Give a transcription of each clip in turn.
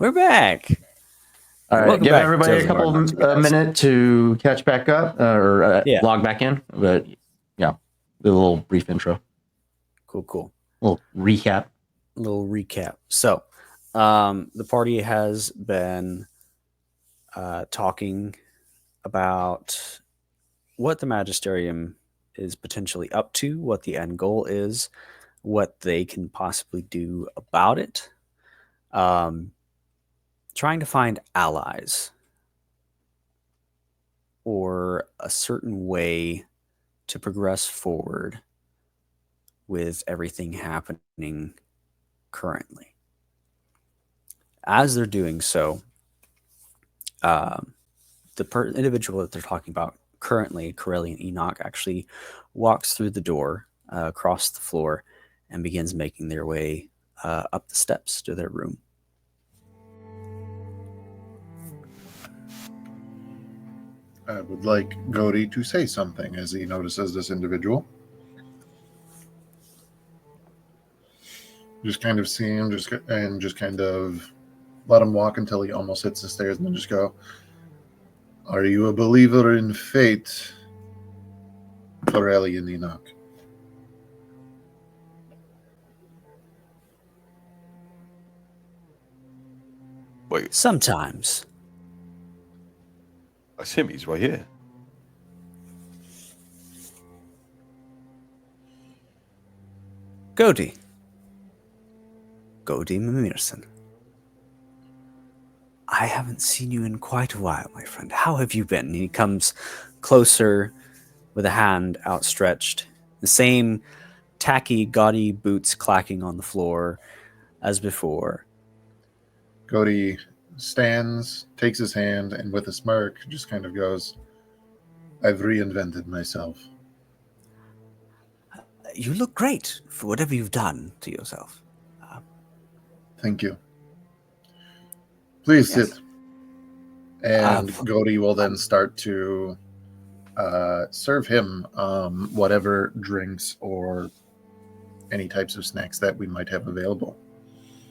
We're back. All right, Welcome give back, everybody Tales a of couple Vardin, you guys. minute to catch back up or Yeah. log back in. But yeah, do a little brief intro, Cool. a little recap. A little recap. So, the party has been talking about what the Magisterium is potentially up to, what the end goal is, what they can possibly do about it. Trying to find allies or a certain way to progress forward with everything happening currently. As they're doing so, the individual that they're talking about currently, Corellian Enoch, actually walks through the door across the floor and begins making their way up the steps to their room. I would like Gori to say something as he notices this individual. Just kind of see him, just kind of let him walk until he almost hits the stairs, and then just go, "Are you a believer in fate, Corellian Enoch?" Wait, Sometimes. that's him. He's right here. Godi Mimirson. I haven't seen you in quite a while, my friend. How have you been? And he comes closer with a hand outstretched. The same tacky, gaudy boots clacking on the floor as before. Gori stands, takes his hand, and with a smirk, just kind of goes, "I've reinvented myself." You look great for whatever you've done to yourself. Thank you. Please Yes. sit. And Gori will then start to serve him whatever drinks or any types of snacks that we might have available.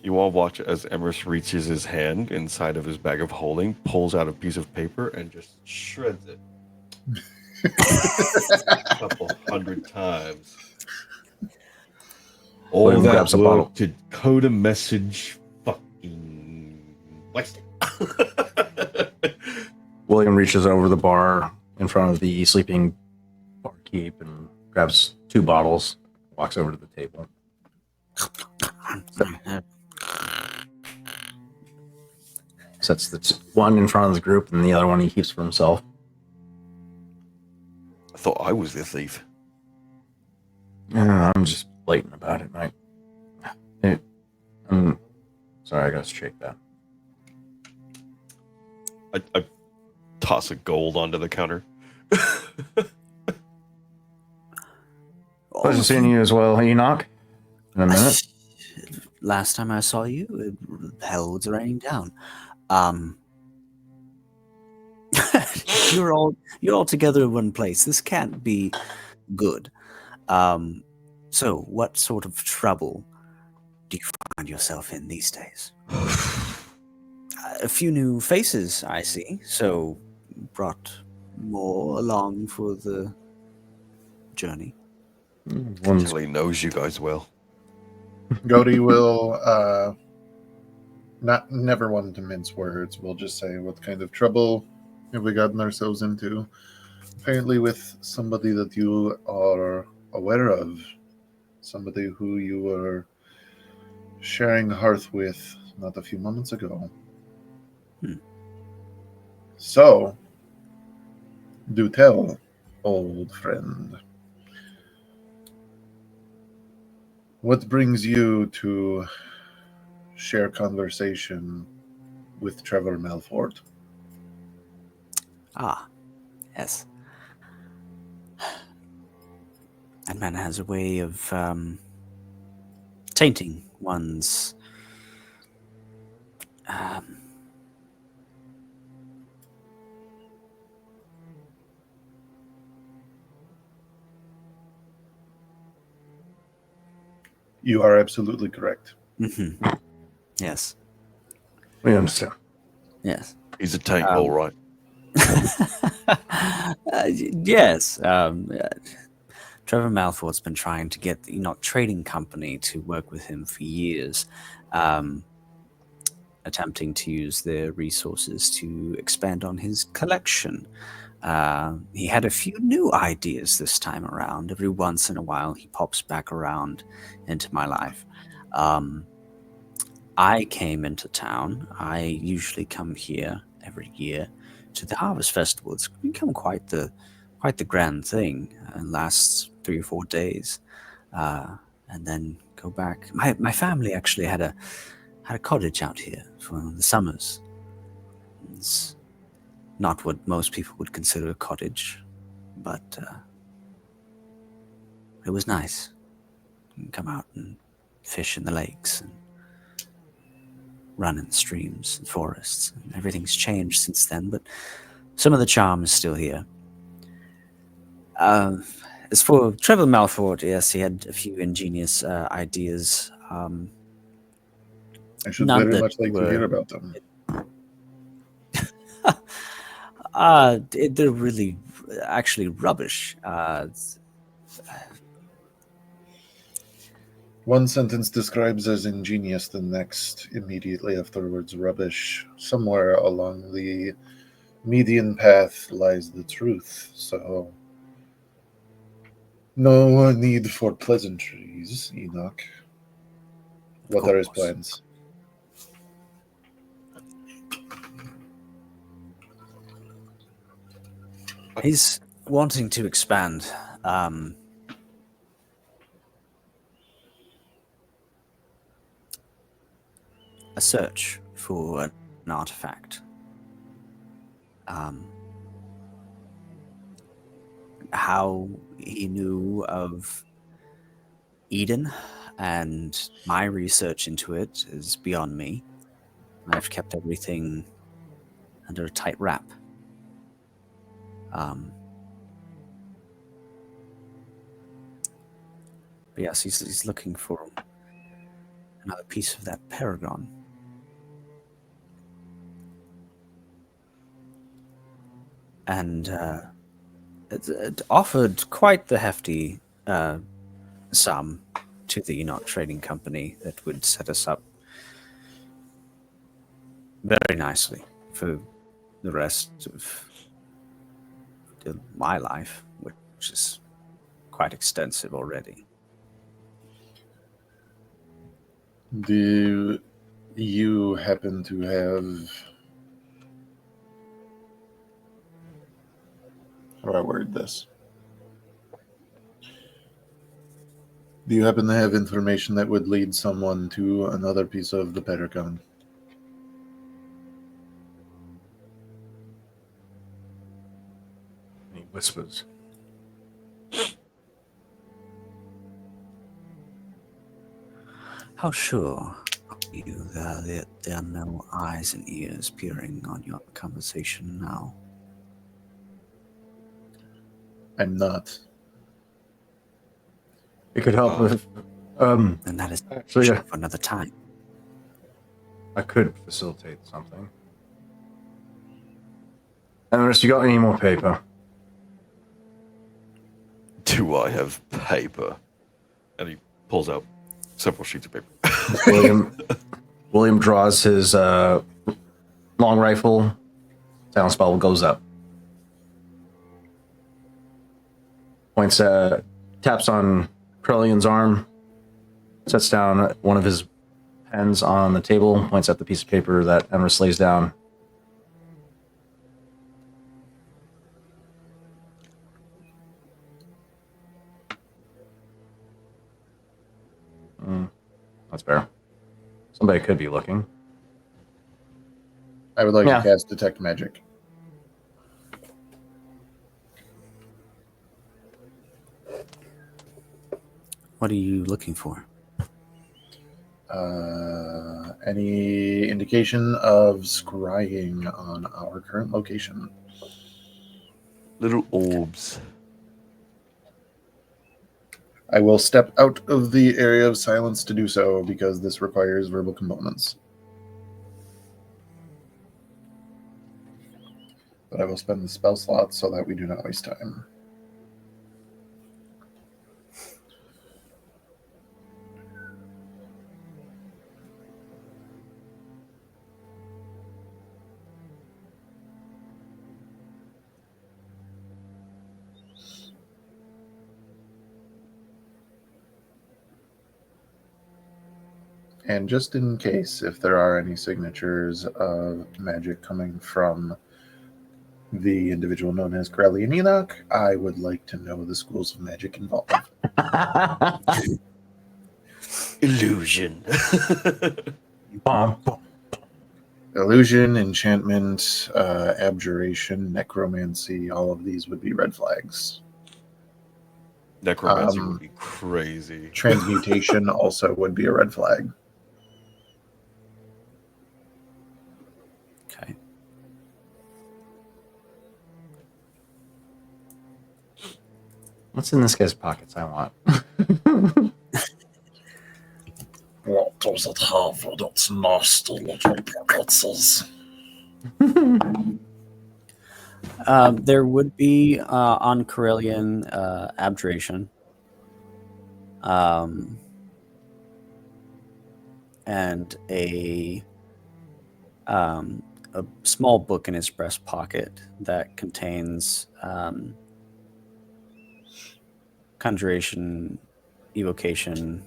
You all watch as Emerus reaches his hand inside of his bag of holding, pulls out a piece of paper, and just shreds it. A couple 100 times. All William that grabs a work bottle. to code a message, fucking wasted. William reaches over the bar in front of the sleeping barkeep and grabs 2 bottles, walks over to the table. Sets the one in front of the group and the other one he keeps for himself. I thought I was the thief. I'm just blatant about it, Mike. I'm sorry, I gotta shake that. I toss a gold onto the counter. Pleasure seeing you as well, Enoch. In a minute. Last time I saw you, hell was raining down. You're all together in one place. This can't be good. So what sort of trouble do you find yourself in these days? A few new faces, I see. So brought more along for the journey. Until he knows you guys well. Gori will never one to mince words. We'll just say, what kind of trouble have we gotten ourselves into? Apparently with somebody that you are aware of, somebody who you were sharing hearth with not a few moments ago. So, do tell, old friend. What brings you to share conversation with Trevor Malford? Ah, yes. That man has a way of tainting one's You are absolutely correct. Mm-hmm. Yes. We understand. Yes. He's a tank, Um, all right. yes. Trevor Malfoy's been trying to get the Enoch Trading Company to work with him for years, attempting to use their resources to expand on his collection. He had a few new ideas this time around. Every once in a while, he pops back around into my life. I came into town. I usually come here every year to the Harvest Festival. It's become quite the grand thing. It lasts 3 or 4 days, and then go back. My family actually had a cottage out here for the summers. It's not what most people would consider a cottage, but it was nice. You can come out and fish in the lakes and run in the streams and forests. And everything's changed since then, but some of the charm is still here. As for Trevor Malford, yes, he had a few ingenious ideas. I should None very that much like to hear were. about them. They're really actually rubbish. One sentence describes as ingenious, the next immediately afterwards rubbish. Somewhere along the median path lies the truth, so no need for pleasantries, Enoch. What are his course. plans? He's wanting to expand. A search for an artifact. How he knew of Eden and my research into it is beyond me. I've kept everything under a tight wrap. But yes, he's looking for another piece of that paragon. And it offered quite the hefty sum to the Enoch Trading Company that would set us up very nicely for the rest of my life, which is quite extensive already. Do you happen to have... How do I word this? Do you happen to have information that would lead someone to another piece of the Paragon? And he whispers. How sure are you that there are no eyes and ears peering on your conversation now? I'm not. It could help if, And that is actually, for another time. I could facilitate something. Unless you got any more paper? Do I have paper? And he pulls out several sheets of paper. William draws his long rifle. Sound spell goes up. Points, taps on Krellion's arm. Sets down one of his pens on the table. Points at the piece of paper that Emrys lays down. That's fair. Somebody could be looking. I would like to cast Detect Magic. What are you looking for? Any indication of scrying on our current location? Little orbs. I will step out of the area of silence to do so because this requires verbal components. But I will spend the spell slots so that we do not waste time. And just in case, if there are any signatures of magic coming from the individual known as Corellian Enoch, I would like to know the schools of magic involved. Illusion. Bum, bum. Illusion, enchantment, abjuration, necromancy, all of these would be red flags. Necromancy would be crazy. Transmutation also would be a red flag. Okay. What's in this guy's pockets? I want. What does it have in its nasty little pockets? There would be on Corellian abjuration. And a small book in his breast pocket that contains conjuration, evocation,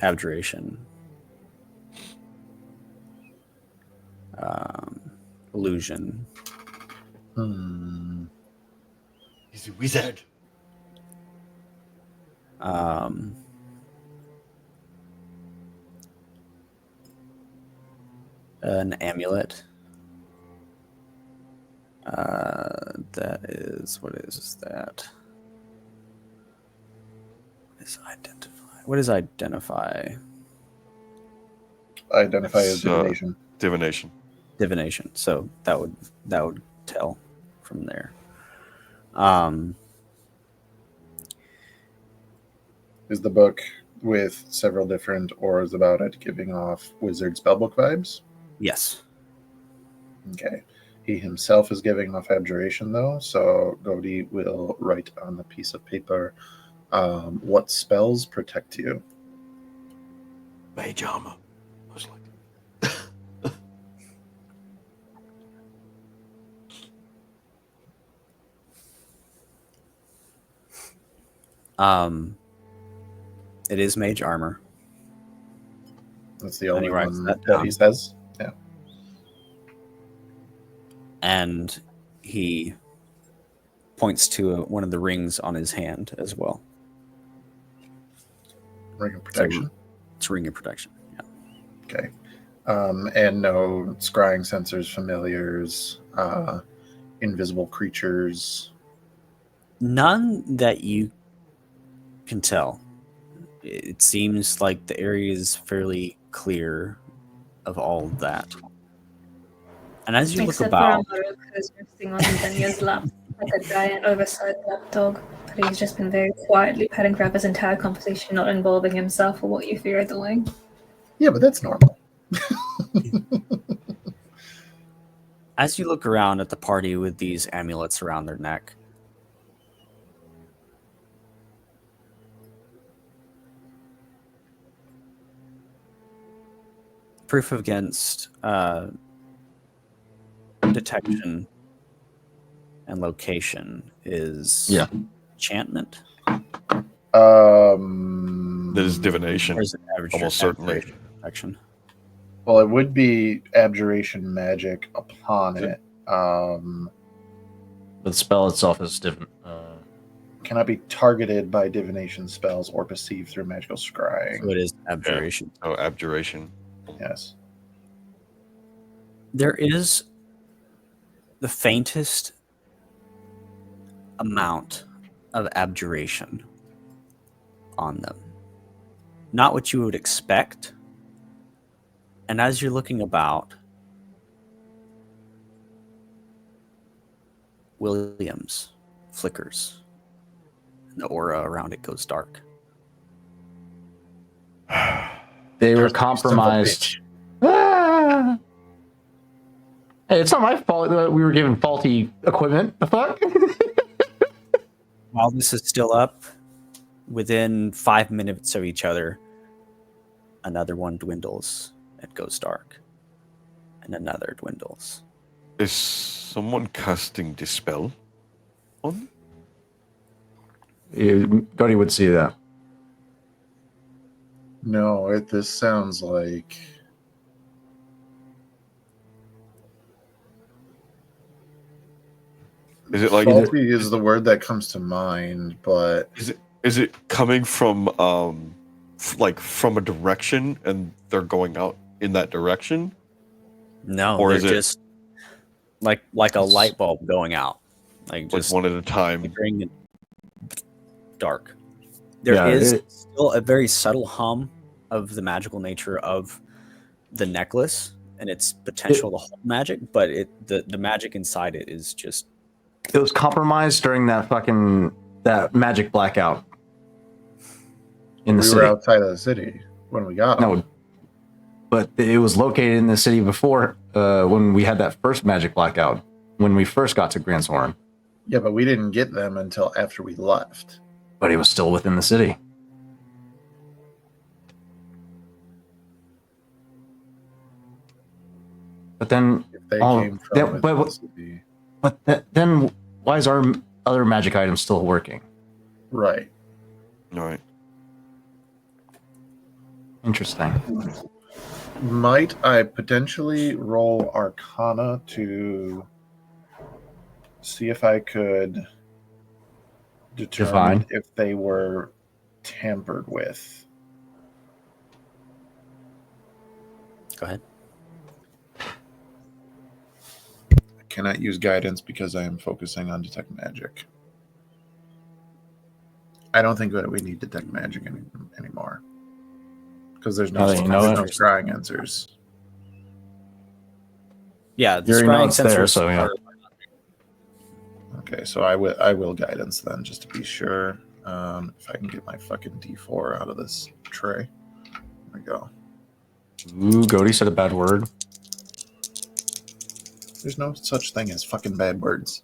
abjuration, illusion. He's a wizard. An amulet. That is, what is that? What is identify? Identify as It's, divination. Divination. Divination. So that would tell from there. Is the book with several different auras about it giving off wizard spellbook vibes? Yes. Okay. He himself is giving off abjuration, though, so Godi will write on the piece of paper what spells protect you. Mage armor. Most likely. It is mage armor. That's the And only he writes one that that down. he says. Yeah. And he points to one of the rings on his hand as well. Ring of protection. It's ring of protection. Yeah. Okay. And no scrying sensors, familiars, invisible creatures. None that you can tell. It seems like the area is fairly clear of all of that. And as you Except look about, for Amaruk, who's resting on Dania's lap like a giant oversized lapdog. But he's just been very quietly petting throughout this entire conversation, not involving himself or what you three are doing. Yeah, but that's normal. as you look around at the party with these amulets around their neck, proof against detection and location is enchantment. That is divination. Or is it Almost certainly. Protection? Well, it would be abjuration magic upon it. The spell itself is different. Cannot be targeted by divination spells or perceived through magical scrying. So it is abjuration. Oh, abjuration. Yes. There is the faintest amount of abjuration on them. Not what you would expect. And as you're looking about, Williams flickers. And the aura around it goes dark. They were compromised. Ah! Hey, it's not my fault that we were given faulty equipment. The fuck? While this is still up, within 5 minutes of each other, another one dwindles and goes dark. And another dwindles. Is someone casting Dispel on? Cody would see that. No, this sounds like Is it like faulty is the word that comes to mind, but is it coming from like from a direction and they're going out in that direction? No, Or they're is it just like a light bulb going out. Like just one at a time? flickering and dark. There is still a very subtle hum of the magical nature of the necklace and its potential to hold magic, but the magic inside it is just. It was compromised during that magic blackout in the city. We were outside of the city when we got them. No, but it was located in the city before when we had that first magic blackout when we first got to Grandshorn. Yeah, but we didn't get them until after we left. But it was still within the city. But then, If they came from within the city. Then why is our other magic item still working? Right. All right. Interesting. Might I potentially roll Arcana to see if I could determine if they were tampered with? Go ahead. I cannot use guidance because I am focusing on detect magic. I don't think that we need detect magic anymore because there's no scrying answers. Yeah, the scrying sensors so yeah. Okay, so I will guidance then, just to be sure. If I can get my fucking D4 out of this tray. There we go. Ooh, Cody said a bad word. There's no such thing as fucking bad words.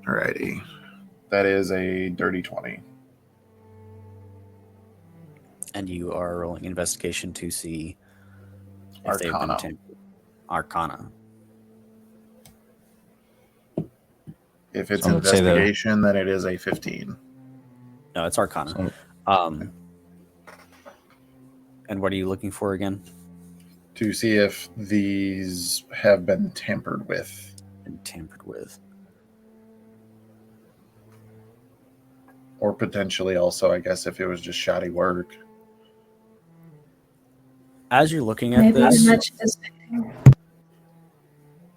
Alrighty. That is a dirty 20. And you are rolling investigation to see if they've been tampered. Arcana. If it's investigation, then it is a 15. No, it's Arcana. And what are you looking for again? To see if these have been tampered with. Or potentially also, I guess, if it was just shoddy work. As you're looking at this...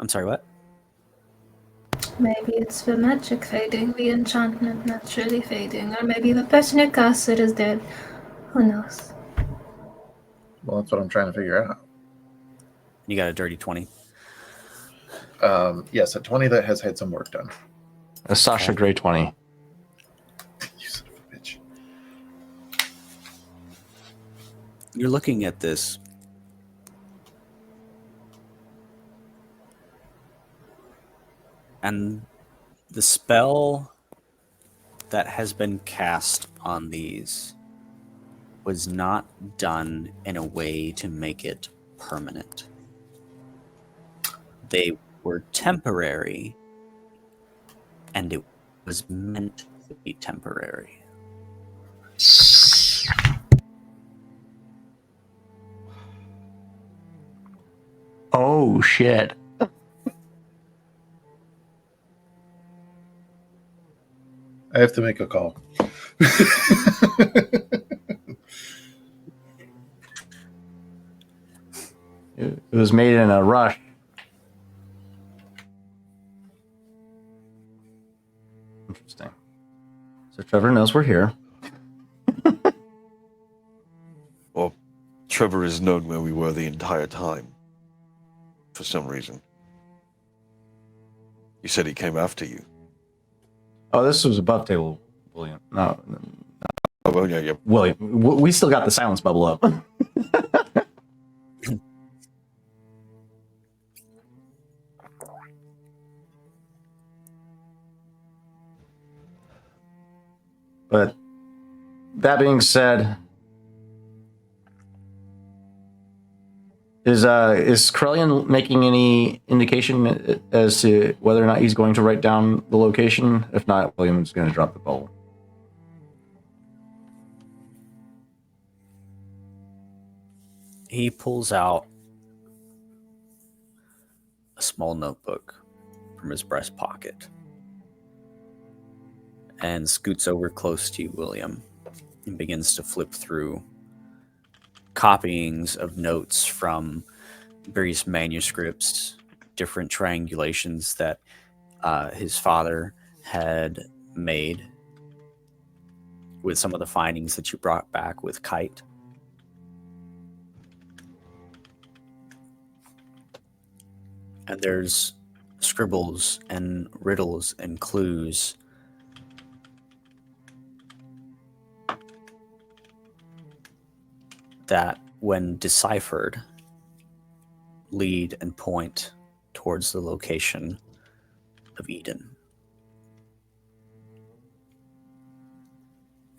I'm sorry, what? Maybe it's the magic fading, the enchantment naturally fading, or maybe the person who cast it is dead. Who knows? Well, that's what I'm trying to figure out. You got a dirty 20. Yes, a 20 that has had some work done. A Sasha Grey 20. You son of a bitch. You're looking at this. And the spell that has been cast on these was not done in a way to make it permanent. They were temporary, and it was meant to be temporary. Oh, shit. I have to make a call. It was made in a rush. Interesting. So Trevor knows we're here. Well, Trevor has known where we were the entire time. For some reason. You said he came after you. Oh, this was above table, William. No. Oh, well, yeah. William, we still got the silence bubble up. But that being said, is Corellian making any indication as to whether or not he's going to write down the location? If not, William's going to drop the ball. He pulls out a small notebook from his breast pocket and scoots over close to you, William, and begins to flip through copyings of notes from various manuscripts, different triangulations that his father had made with some of the findings that you brought back with Kite. And there's scribbles and riddles and clues that, when deciphered, lead and point towards the location of Eden.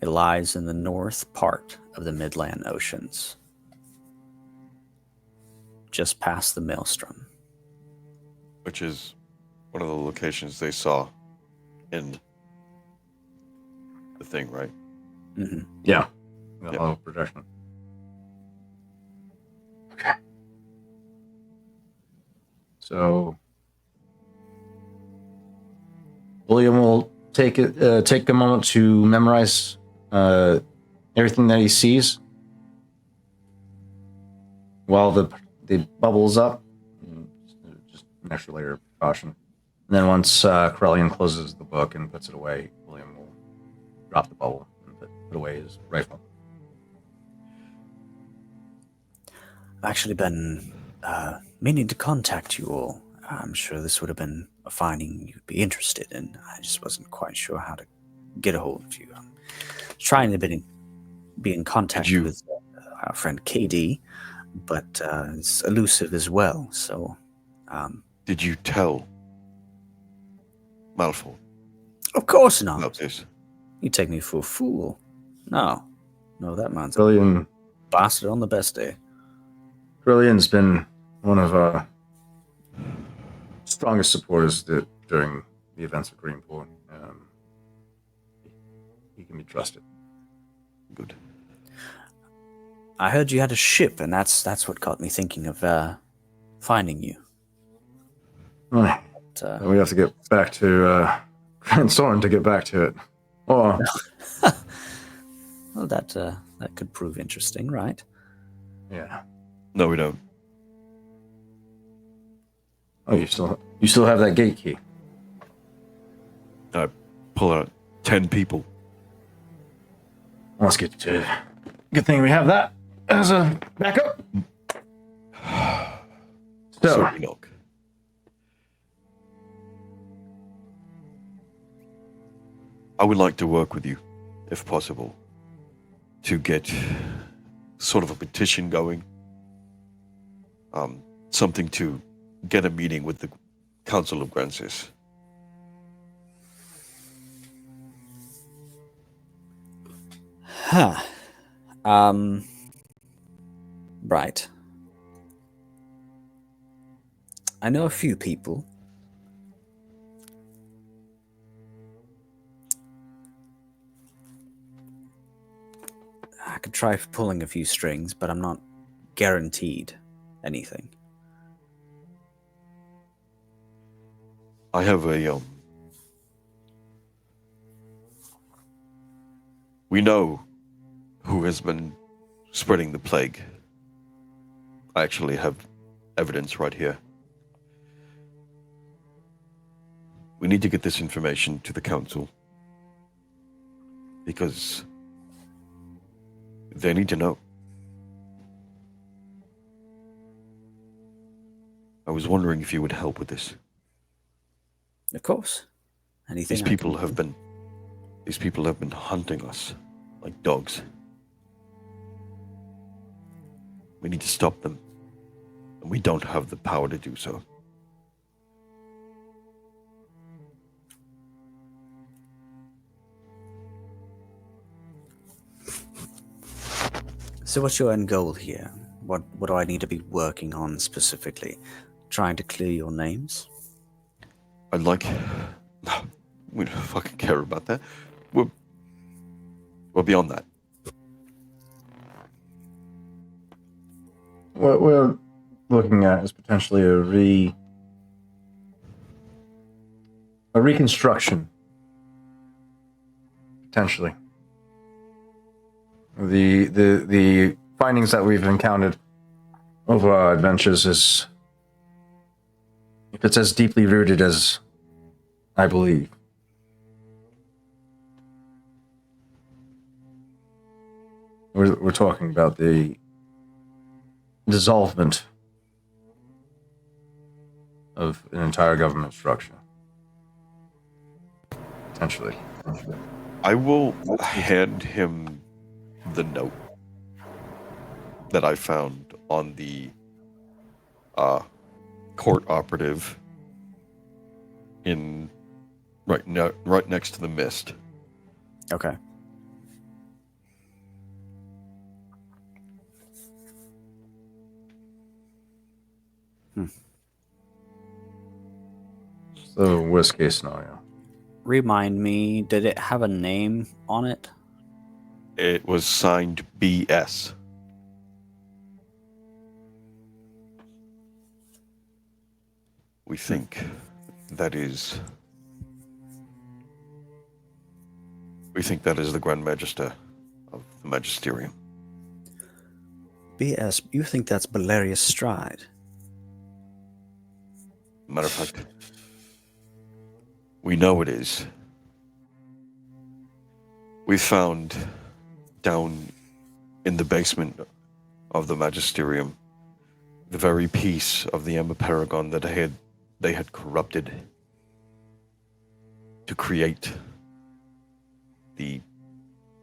It lies in the north part of the Midland Oceans, just past the Maelstrom. Which is one of the locations they saw in the thing, right? Mm-hmm. Yeah. Yep. Hollow projection. Okay. So William will take a moment to memorize everything that he sees while the bubble's up. Just an extra layer of precaution. And then once Corellian closes the book and puts it away, William will drop the bubble and put away his rifle. I've actually been meaning to contact you all. I'm sure this would have been a finding you'd be interested in. I just wasn't quite sure how to get a hold of you. I'm trying to be in contact with our friend KD, but it's elusive as well. So, did you tell Malfoy of course not. about this? You take me for a fool. No, that man's a Corellian bastard on the best day. Corellian's been one of our strongest supporters during the events of Greenport. He can be trusted. Good. I heard you had a ship, and that's what got me thinking of finding you. Right. But, we have to get back to Grand Soren to get back to it. Or well, that could prove interesting, right? yeah. No, we don't. Oh, you still have that gate key. I pull out 10 people. Let's get to it. Good thing we have that as a backup. So, Enoch. I would like to work with you, if possible, to get sort of a petition going. Something to get a meeting with the Council of Grancis. Huh. Right. I know a few people. I could try pulling a few strings, but I'm not guaranteed anything. I have a we know who has been spreading the plague. I actually have evidence right here. We need to get this information to the council because they need to know. I was wondering if you would help with this. Of course. Anything. These people have been hunting us like dogs. We need to stop them, and we don't have the power to do so. So what's your end goal here? What do I need to be working on specifically? Trying to clear your names? I'd like. We don't fucking care about that. We're beyond that. What we're looking at is potentially a reconstruction. Potentially. The findings that we've encountered over our adventures is, if it's as deeply rooted as I believe, we're talking about the dissolvement of an entire government structure. Potentially. I will hand him the note that I found on the court operative in right next to the mist. Okay. So, worst case scenario. Remind me, did it have a name on it? It was signed BS. We think that is. We think that is the Grand Magister of the Magisterium. BS, you think that's Belarius Stride? Matter of fact, we know it is. We found down in the basement of the Magisterium the very piece of the Ember Paragon that they had corrupted to create the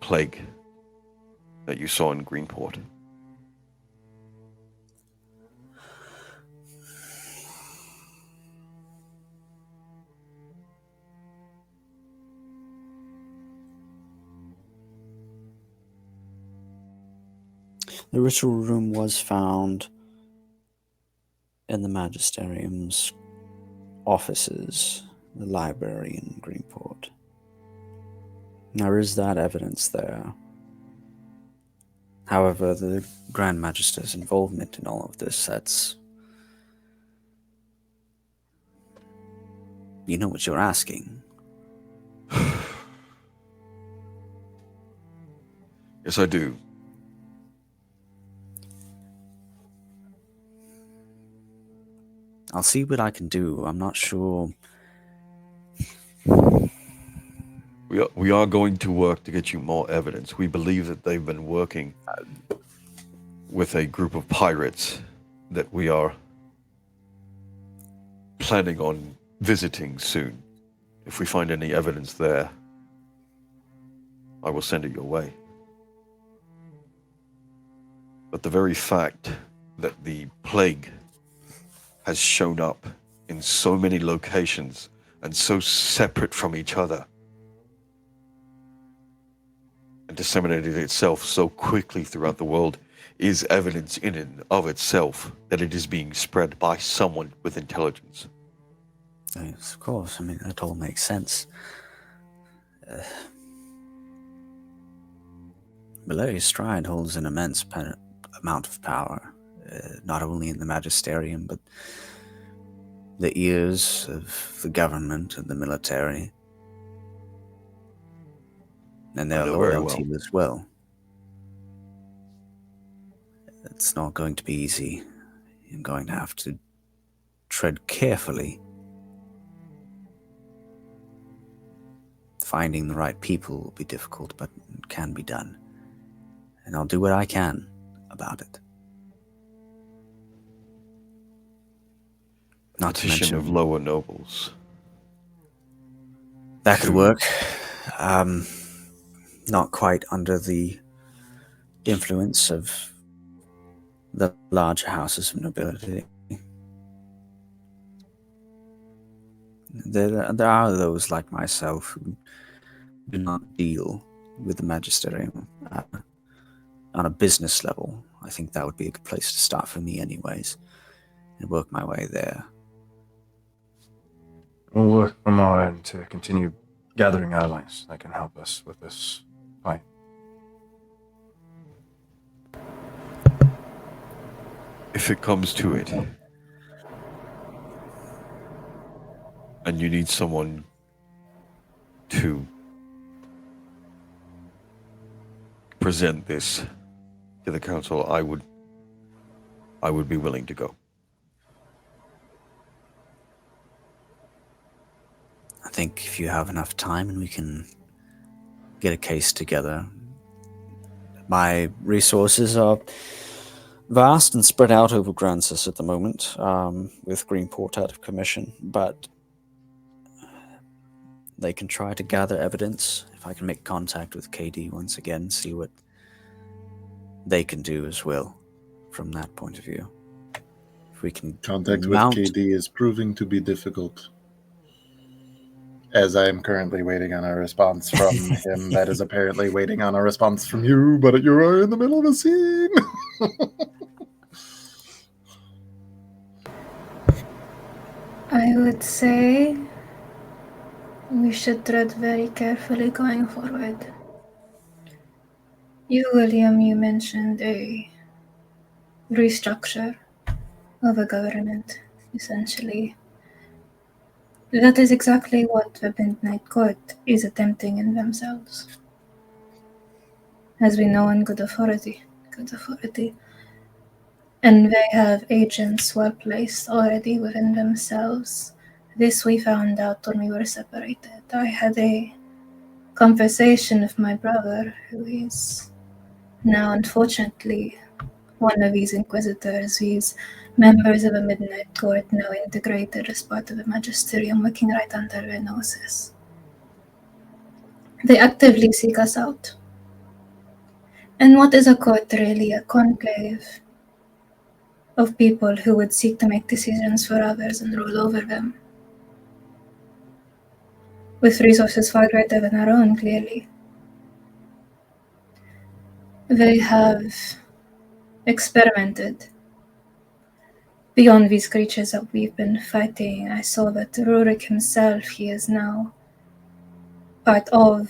plague that you saw in Greenport. The ritual room was found in the Magisterium's offices, the library in Greenport. There is that evidence there. However, the Grand Magister's involvement in all of this, that's... You know what you're asking. Yes, I do. I'll see what I can do. I'm not sure. We are going to work to get you more evidence. We believe that they've been working with a group of pirates that we are planning on visiting soon. If we find any evidence there, I will send it your way. But the very fact that the plague has shown up in so many locations and so separate from each other and disseminated itself so quickly throughout the world is evidence in and of itself that it is being spread by someone with intelligence. Yes, of course. I mean, that all makes sense. Belarius Stride holds an immense amount of power, not only in the Magisterium, but the ears of the government and the military, and their I know very loyalty as well. It's not going to be easy. You're going to have to tread carefully. Finding the right people will be difficult, but it can be done. And I'll do what I can about it. Not to Petition mention of lower nobles. that could work. Not quite under the influence of the larger houses of nobility. There are those like myself who do not deal with the magisterium on a business level, I think that would be a good place to start for me anyways, and work my way there. We'll work from our end to continue gathering allies that can help us with this fight. If it comes to it, and you need someone to present this to the council, I would be willing to go. I think if you have enough time and we can get a case together. My resources are vast and spread out over Grancis at the moment, with Greenport out of commission, but they can try to gather evidence. If I can make contact with KD once again, see what they can do as well from that point of view. If we can Contact mount... with KD is proving to be difficult. As I am currently waiting on a response from him that is apparently waiting on a response from you, but you are in the middle of a scene. I would say we should tread very carefully going forward. You, William, you mentioned a restructure of a government, essentially. That is exactly what the Midnight Court is attempting in themselves. As we know in good authority. And they have agents well placed already within themselves. This we found out when we were separated. I had a conversation with my brother, who is now unfortunately one of these inquisitors, these members of the Midnight Court now integrated as part of the Magisterium, working right under their noses. They actively seek us out. And what is a court really? A conclave of people who would seek to make decisions for others and rule over them. With resources far greater than our own, clearly. They have experimented beyond these creatures that we've been fighting. I saw that Rurik himself, he is now part of,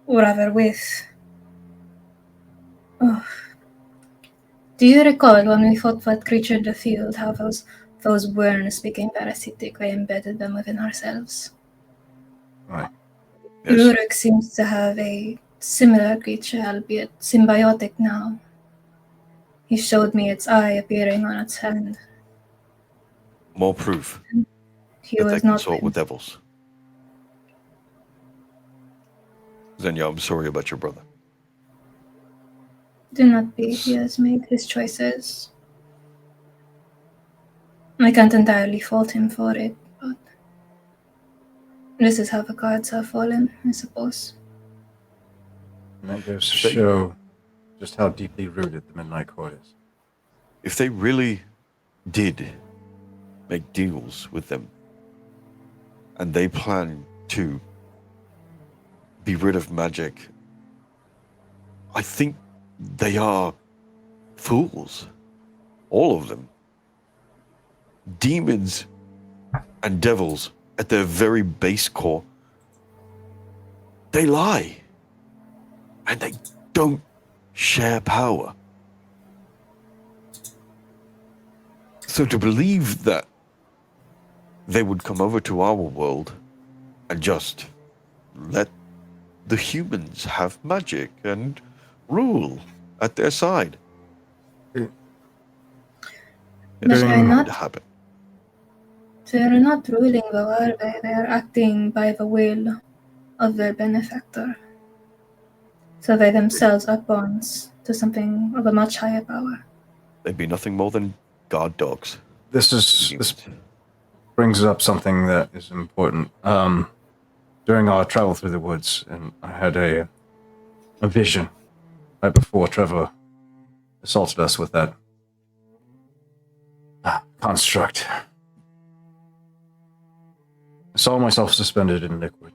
or rather with... Oh. Do you recall when we fought that creature in the field, how those worms became parasitic? They embedded them within ourselves. Right. Yes. Rurik seems to have a similar creature, albeit symbiotic now. He showed me its eye appearing on its hand. More proof He that they was not consort with devils. Xenia, I'm sorry about your brother. Do not be. He has made his choices. I can't entirely fault him for it, but this is how the cards have fallen, I suppose. And that goes to show just how deeply rooted the Midnight Court is. If they really did make deals with them, and they plan to be rid of magic, I think they are fools. All of them. Demons and devils, at their very base core, they lie. And they don't share power. So to believe that they would come over to our world and just let the humans have magic and rule at their side. It But is they're going not, to happen. they're not ruling though, are they? They're acting by the will of their benefactor. So they themselves are pawns to something of a much higher power. They'd be nothing more than guard dogs. This brings up something that is important. During our travel through the woods, and I had a vision right before Trevor assaulted us with that construct. I saw myself suspended in liquid.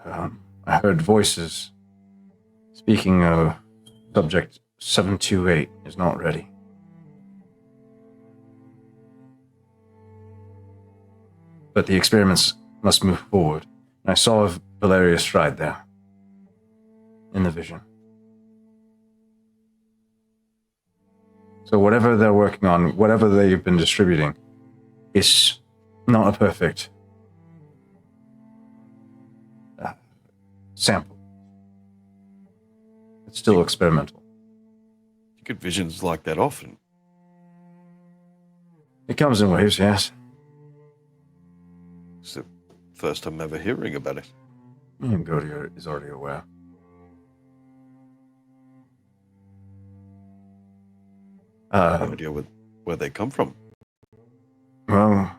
I heard voices Speaking of, subject 728 is not ready. But the experiments must move forward. And I saw Valeria Stride there. In the vision. So whatever they're working on, whatever they've been distributing, is not a perfect sample. It's still experimental. You get visions like that often. It comes in waves, yes. It's the first time ever hearing about it. And Godia is already aware. No idea where they come from. Well,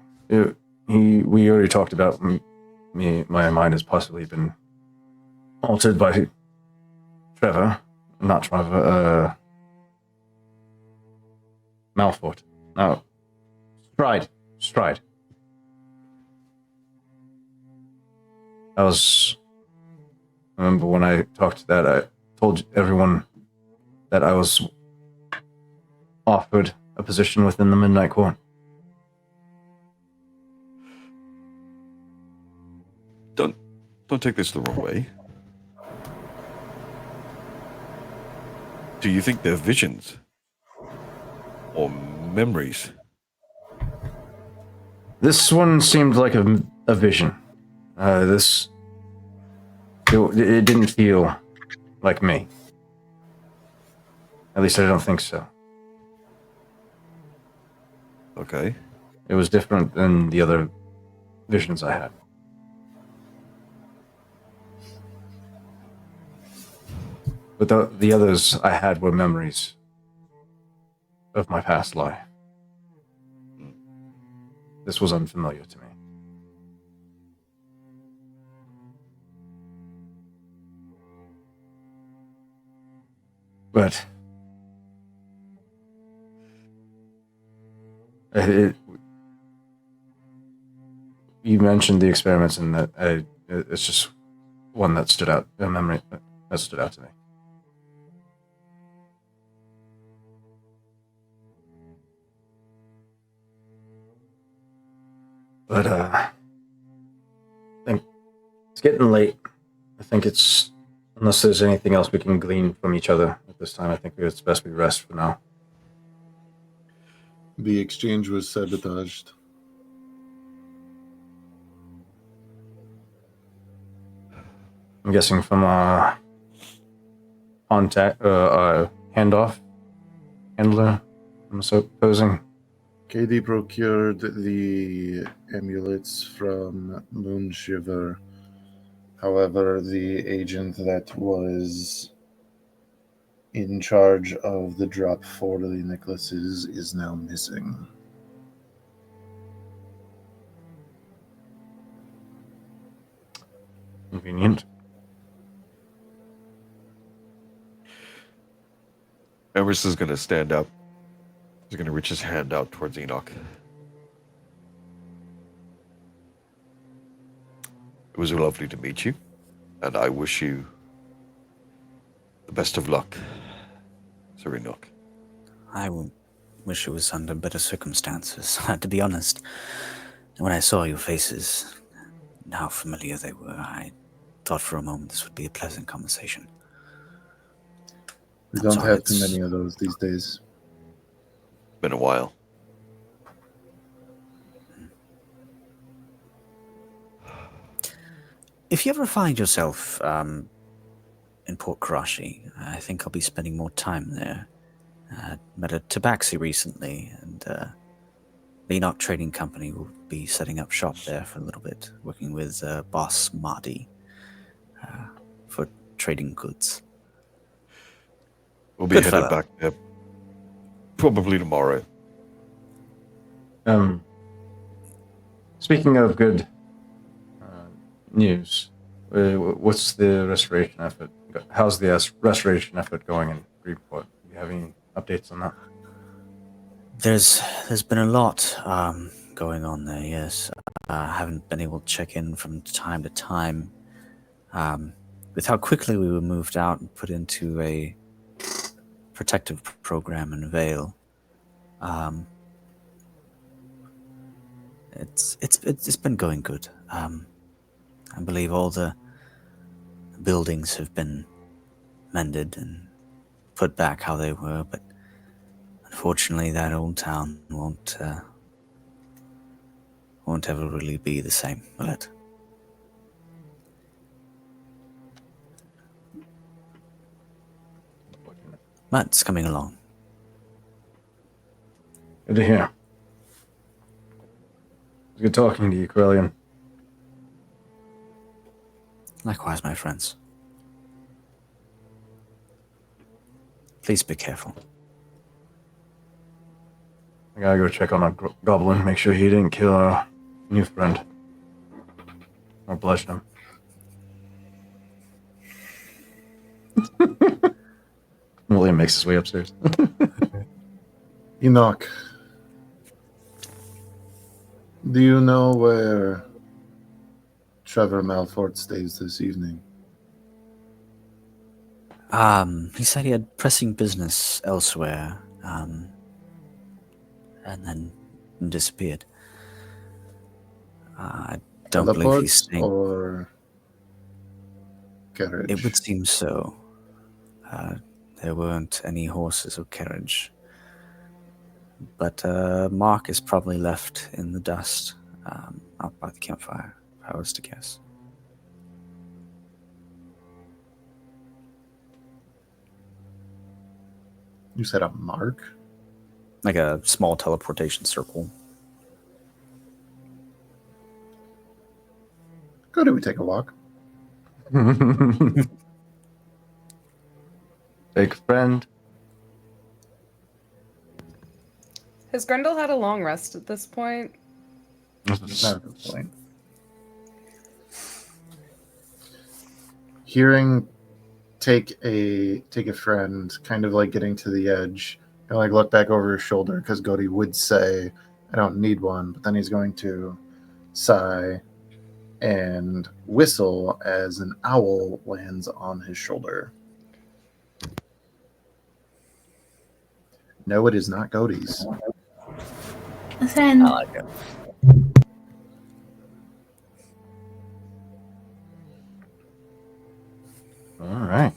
we already talked about my mind has possibly been altered by Malfort. No, Stride. I remember when I talked to that, I told everyone that I was offered a position within the Midnight Court. Don't take this the wrong way. Do you think they're visions? Or memories? This one seemed like a vision. It didn't feel like me. At least I don't think so. Okay. It was different than the other visions I had. But the others I had were memories of my past life. This was unfamiliar to me. But you mentioned the experiments, and that it's just one that stood out, a memory that stood out to me. But I think it's getting late. I think it's, unless there's anything else we can glean from each other at this time, I think it's best we rest for now. The exchange was sabotaged. I'm guessing from a handler, I'm supposing. KD procured the amulets from Moonshiver. However, the agent that was in charge of the drop for the necklaces is now missing. Convenient. Emerus is going to stand up. He's going to reach his hand out towards Enoch. It was lovely to meet you, and I wish you the best of luck, Sir Enoch. I wish it was under better circumstances, to be honest. When I saw your faces, and how familiar they were, I thought for a moment this would be a pleasant conversation. We don't have too many of those these days. Been a while. If you ever find yourself in Port Karashi, I think I'll be spending more time there. Met a tabaxi recently, and the Enoch Trading Company will be setting up shop there for a little bit, working with boss Mahdi for trading goods. We'll be headed back there probably tomorrow. Speaking of good news, what's the restoration effort? How's the restoration effort going in Freeport? Do you have any updates on that? There's been a lot going on there, yes. I haven't been able to check in from time to time. with how quickly we were moved out and put into a protective program in Vale, it's been going good. I believe all the buildings have been mended and put back how they were, but unfortunately, that old town won't ever really be the same, will it? But it's coming along. Good to hear. It was good talking to you, Corellian. Likewise, my friends. Please be careful. I gotta go check on that goblin, make sure he didn't kill our new friend. Or bludgeon him. William makes his way upstairs. Enoch, do you know where Trevor Malfort stays this evening? He said he had pressing business elsewhere, and then disappeared. I don't believe he's Teleports staying. or carriage? It would seem so. There weren't any horses or carriage. But Mark is probably left in the dust out by the campfire, if I was to guess. You said a mark? Like a small teleportation circle. Go do we take a walk? Take a friend. Has Grendel had a long rest at this point? Not at this point. Hearing take a friend, kind of like getting to the edge, and like look back over his shoulder, because Godi would say, I don't need one, but then he's going to sigh and whistle as an owl lands on his shoulder. No, it is not Godi's. A friend. I like it. All right.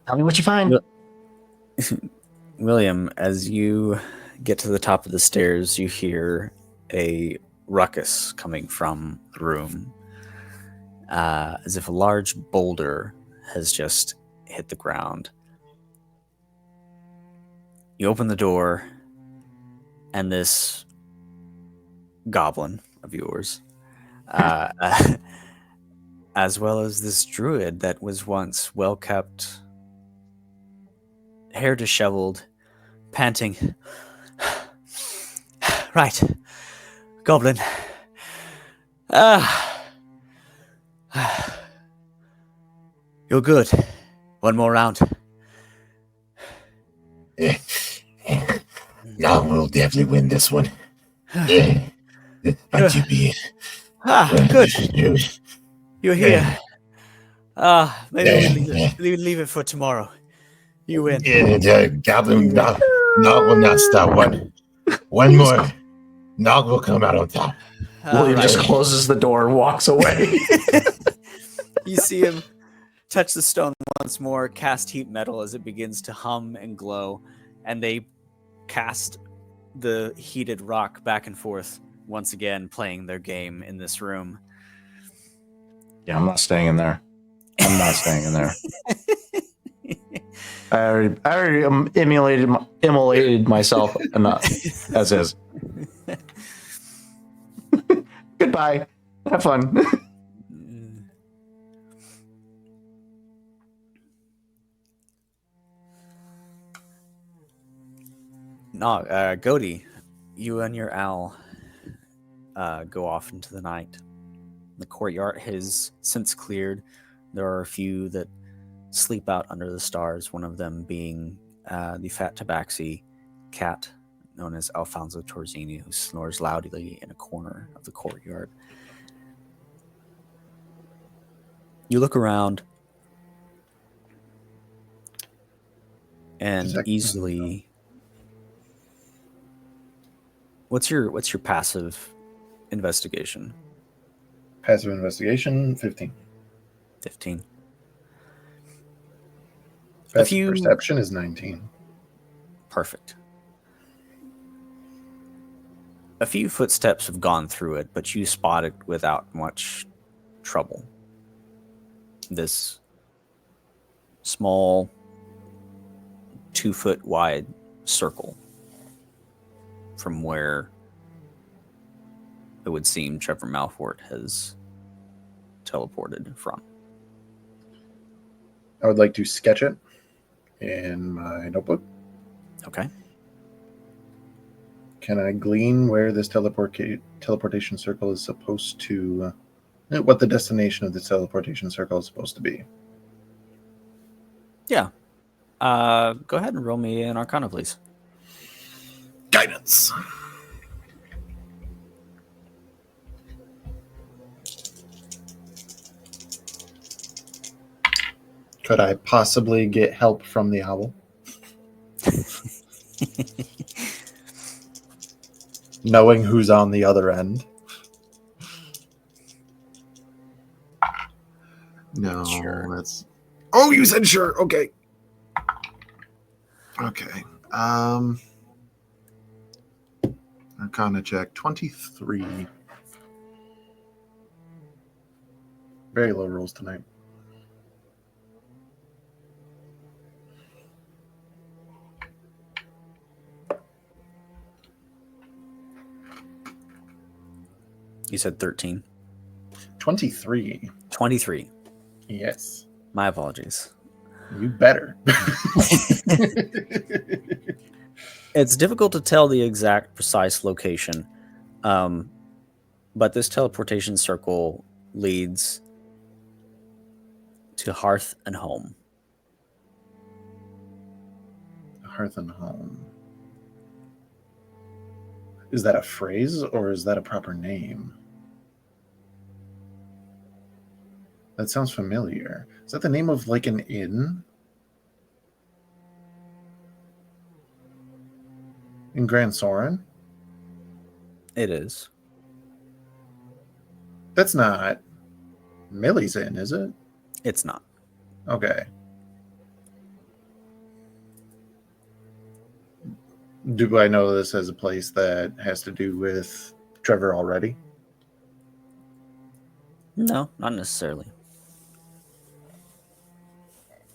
Tell me what you find. William, as you get to the top of the stairs, you hear a ruckus coming from the room, as if a large boulder has just hit the ground. You open the door, and this goblin of yours, as well as this druid that was once well kept, hair disheveled, panting. Right, goblin. You're good. One more round. Now we'll definitely win this one. Yeah. How'd you be? Good. You're here. Maybe we leave it for tomorrow. You win. Yeah, Goblin Nog will not stop. One more. Nog will come out on top. William just closes the door and walks away. You see him touch the stone once more, cast heat metal as it begins to hum and glow, and they cast the heated rock back and forth, once again playing their game in this room. Yeah, I'm not staying in there. I'm not staying in there. I already immolated myself enough as is. Goodbye. Have fun. No, Godi, you and your owl go off into the night. The courtyard has since cleared. There are a few that sleep out under the stars, one of them being the fat tabaxi cat known as Alfonso Torzini, who snores loudly in a corner of the courtyard. You look around and Detect- easily. What's your passive investigation? Passive investigation, 15. 15. Passive perception is 19. Perfect. A few footsteps have gone through it, but you spot it without much trouble. This small 2-foot wide circle from where it would seem Trevor Malfort has teleported from. I would like to sketch it in my notebook. Okay. Can I glean where this teleportation circle is supposed to, what the destination of this teleportation circle is supposed to be? Yeah. Go ahead and roll me an Arcana, please. Guidance. Could I possibly get help from the owl? Knowing who's on the other end? No, Sure. that's. Oh, you said sure. Okay. Okay. Arcana check 23. Very low rolls tonight. You said 13. 23. 23. Yes. My apologies. You better. It's difficult to tell the exact precise location, but this teleportation circle leads to Hearth and Home. Hearth and Home. Is that a phrase or is that a proper name? That sounds familiar. Is that the name of like an inn? In Grand Soren? It is. That's not Millie's Inn, is it? It's not. Okay. Do I know this as a place that has to do with Trevor already? No, not necessarily.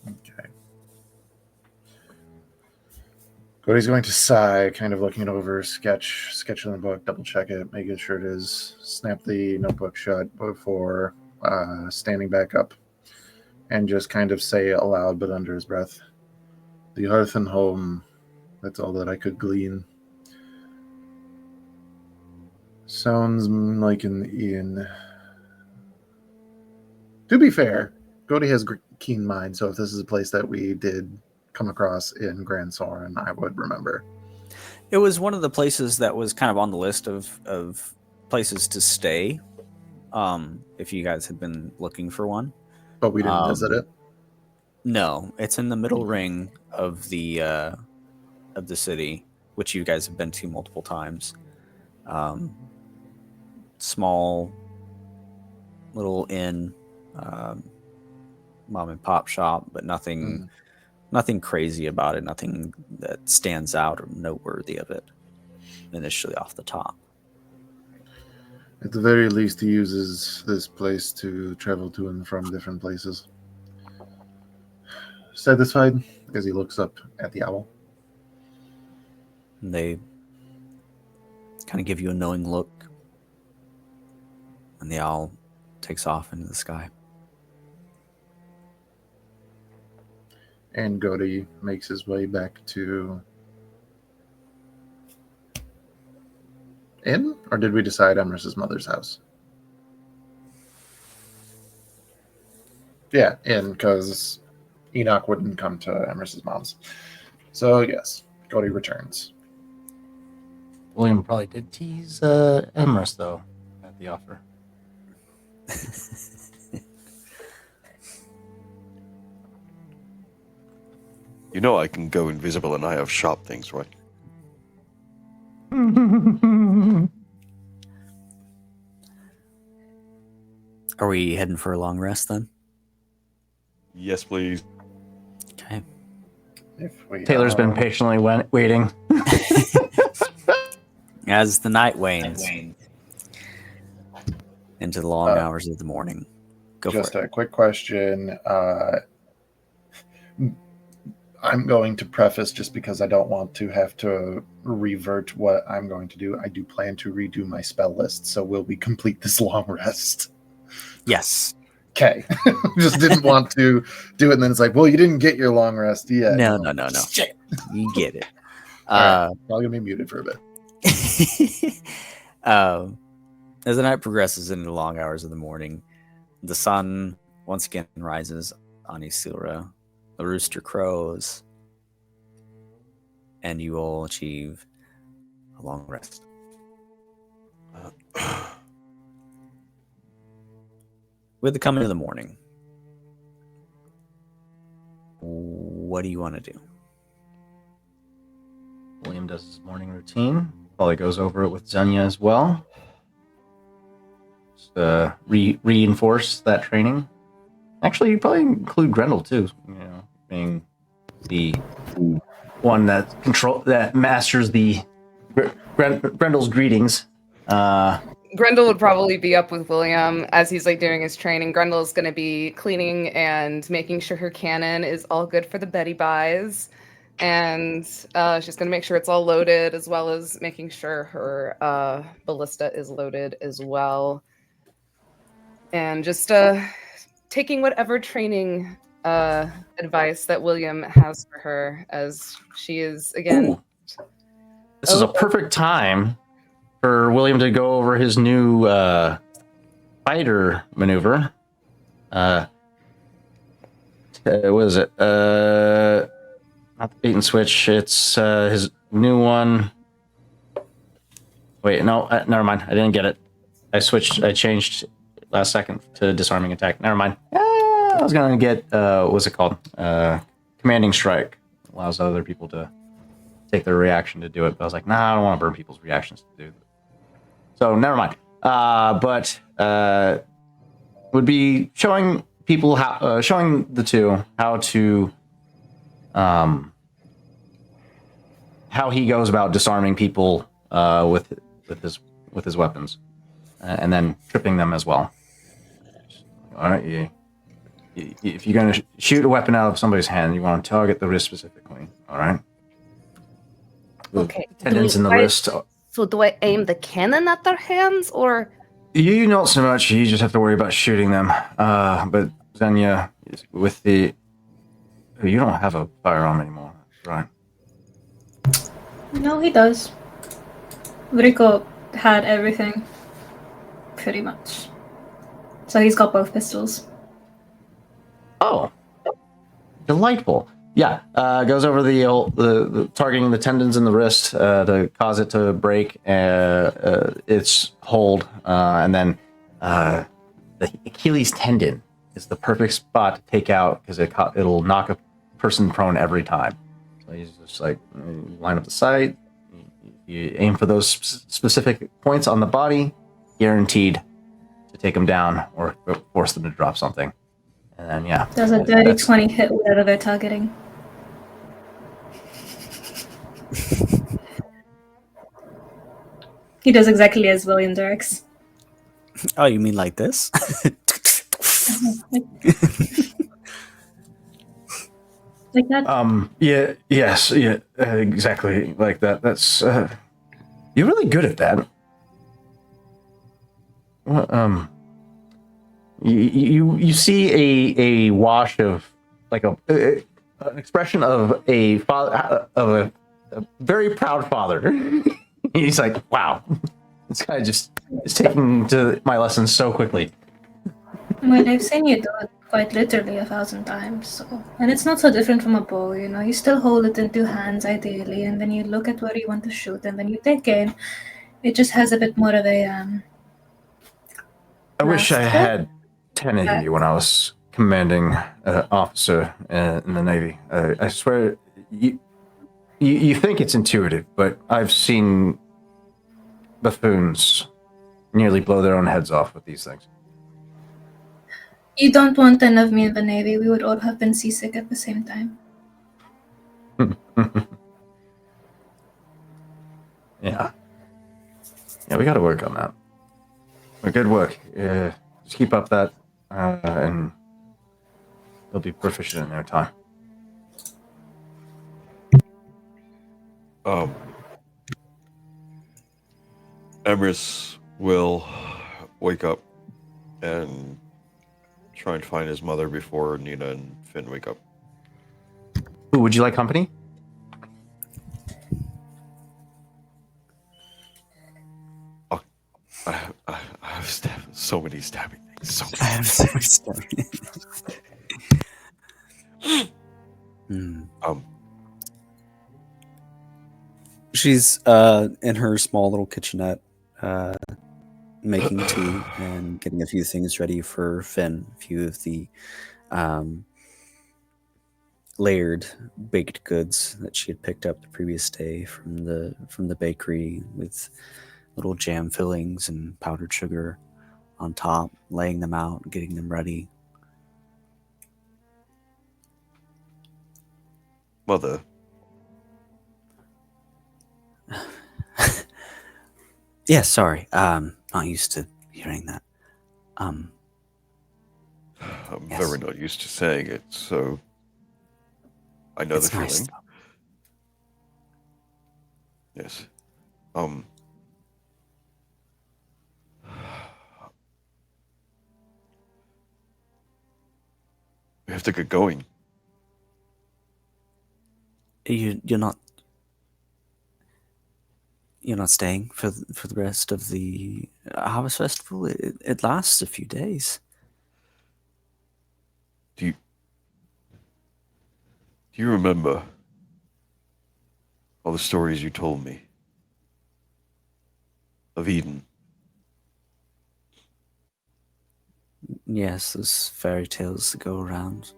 Okay. Cody's going to sigh, kind of looking it over, sketch in the book, double check it, making sure it is, snap the notebook shut before standing back up, and just kind of say aloud, but under his breath, "The Hearth and Home. That's all that I could glean. Sounds like an inn." To be fair, Cody has keen mind, so if this is a place that we did come across in Grand Soren, I would remember. It was one of the places that was kind of on the list of places to stay, if you guys had been looking for one. But we didn't visit it. No, it's in the middle ring of the city, which you guys have been to multiple times. Small little inn, mom and pop shop, but nothing crazy about it. Nothing that stands out or noteworthy of it initially off the top. At the very least, he uses this place to travel to and from different places. Satisfied as he looks up at the owl. And they kind of give you a knowing look, and the owl takes off into the sky. And Gody makes his way back to inn? Or did we decide Emrys's mother's house? Yeah, inn, because Enoch wouldn't come to Emrys's mom's. So, yes, Cody returns. William probably did tease Emrys, though, at the offer. You know I can go invisible and I have sharp things, right? Are we heading for a long rest then? Yes, please. Okay. If we Taylor's been are- patiently waiting. As the night wanes into the long hours of the morning. Go Just for it. a quick question. I'm going to preface just because I don't want to have to revert what I'm going to do. I do plan to redo my spell list, so will we complete this long rest? Yes. Okay. Just didn't want to do it, and then it's like, well, you didn't get your long rest yet. No. Shit. You get it. All right. Probably gonna be muted for a bit. As the night progresses into the long hours of the morning, the sun once again rises on Isilra. The rooster crows, and you all achieve a long rest. With the coming of the morning, what do you want to do? William does his morning routine. Probably goes over it with Xenia as well. Just reinforce that training. Actually, you probably include Grendel too. You know, being the one that masters the Grendel's greetings. Grendel would probably be up with William as he's like doing his training. Grendel's going to be cleaning and making sure her cannon is all good for the Betty buys. And she's going to make sure it's all loaded, as well as making sure her ballista is loaded as well. And just taking whatever training advice that William has for her, as she is, again... Ooh. This is a perfect time for William to go over his new fighter maneuver. What is it? Not the bait and switch. It's his new one. Wait, no, never mind. I didn't get it. I changed last second to disarming attack. Never mind. I was gonna get what's it called? Commanding strike. Allows other people to take their reaction to do it. But I was like, nah, I don't want to burn people's reactions to do it. So never mind. But would be showing people showing the two how to how he goes about disarming people with his weapons, and then tripping them as well. All right, if you're going to shoot a weapon out of somebody's hand, you want to target the wrist specifically. All right. Okay. Tendons in the wrist. So do I aim the cannon at their hands, or? You not so much. You just have to worry about shooting them. But Xenia, with the... You don't have a firearm anymore, right? No, he does. Rico had everything. Pretty much. So he's got both pistols. Oh. Delightful. Yeah, goes over the targeting the tendons in the wrist to cause it to break its hold, and then the Achilles tendon is the perfect spot to take out because it'll knock a person prone every time. So he's just like, line up the sight, you aim for those specific points on the body, guaranteed to take them down or force them to drop something. And then, yeah. Does a dirty 20 hit whatever they're targeting? He does exactly as William directs. Oh, you mean like this? Like that? Yeah, yes, yeah, exactly like that. That's, you're really good at that. Well, you see a wash of like an expression of a father of a very proud father. He's like, wow, this guy just is taking to my lessons so quickly. Well, I've seen you do it quite literally 1,000 times, so... And it's not so different from a bow, you know? You still hold it in two hands, ideally, and then you look at where you want to shoot, and then you take aim. It just has a bit more of a, I wish I blast. had 10 of you when I was commanding officer in the Navy. I swear, you think it's intuitive, but I've seen buffoons nearly blow their own heads off with these things. You don't want to have me in the Navy. We would all have been seasick at the same time. Yeah. Yeah, we got to work on that. Well, good work. Just keep up that, and they'll be proficient in their time. Emrys will wake up and try and find his mother before Nina and Finn wake up. Ooh, would you like company? I have so many stabbing things. So I have so much stuff. She's in her small little kitchenette, making tea and getting a few things ready for Finn. A few of the layered baked goods that she had picked up the previous day from the bakery, with little jam fillings and powdered sugar on top, laying them out, getting them ready. Mother. Yeah, sorry. Not used to hearing that. I'm Yes. very not used to saying it, so I know It's the nice, feeling. Yes. We have to get going. You're not staying for the rest of the Harvest Festival. It lasts a few days. Do you remember all the stories you told me of Eden? Yes, those fairy tales that go around.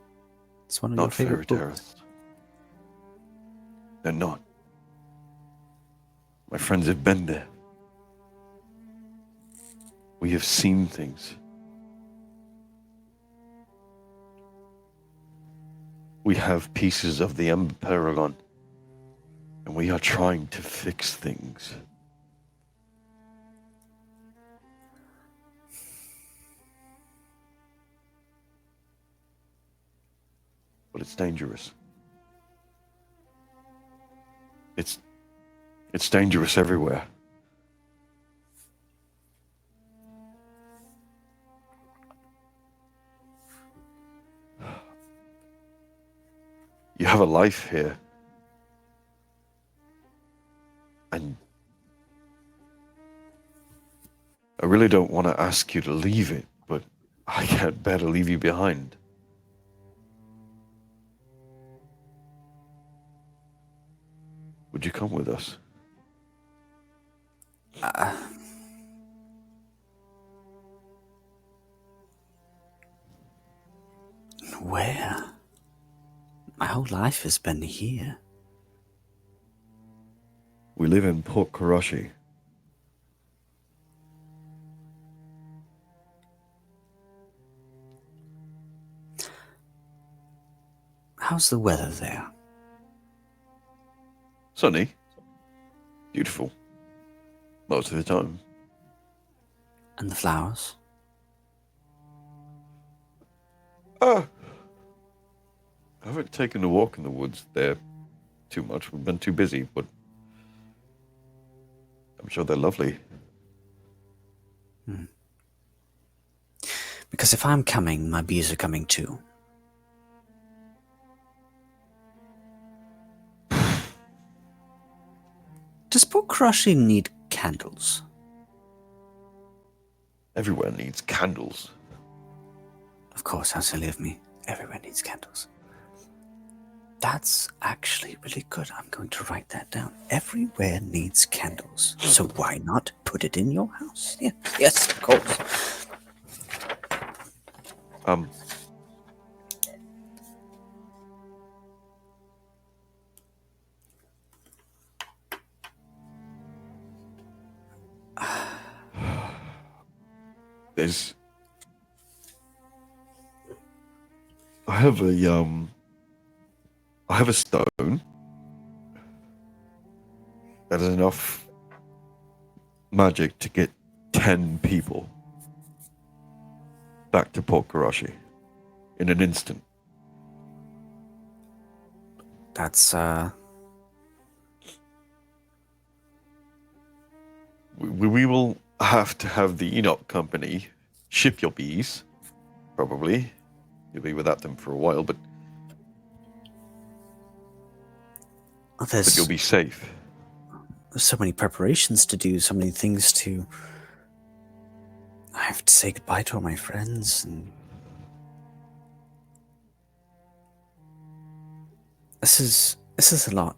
It's one of your Not fairy favorite books. tales. They're not. My friends have been there. We have seen things. We have pieces of the Ember Paragon, and we are trying to fix things. But it's dangerous. It's dangerous everywhere. You have a life here. And I really don't want to ask you to leave it, but I can't bear to leave you behind. Would you come with us? Where? My whole life has been here. We live in Port Karashi. How's the weather there? Sunny. Beautiful. Most of the time. And the flowers? I haven't taken a walk in the woods there too much. We've been too busy, but I'm sure they're lovely. Because if I'm coming, my bees are coming too. Does Port Karashi need candles? Everywhere needs candles. Of course, how silly of me. Everywhere needs candles. That's actually really good. I'm going to write that down. Everywhere needs candles. So why not put it in your house? Yeah. Yes, of course. there's I have a stone that is enough magic to get 10 people back to Port Karashi in an instant. That's We will have to have the Enoch Company ship your bees, probably. You'll be without them for a while, but you'll be safe. There's so many preparations to do, so many things to. I have to say goodbye to all my friends, and this is a lot.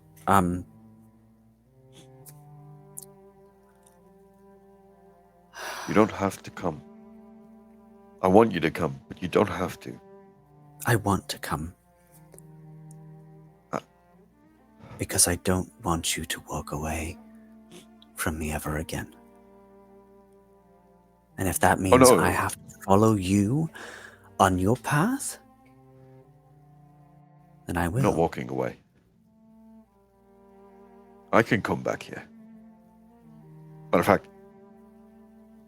You don't have to come. I want you to come, but you don't have to. I want to come. Because I don't want you to walk away from me ever again. And if that means I have to follow you on your path, then I will. I'm not walking away. I can come back here. Matter of fact,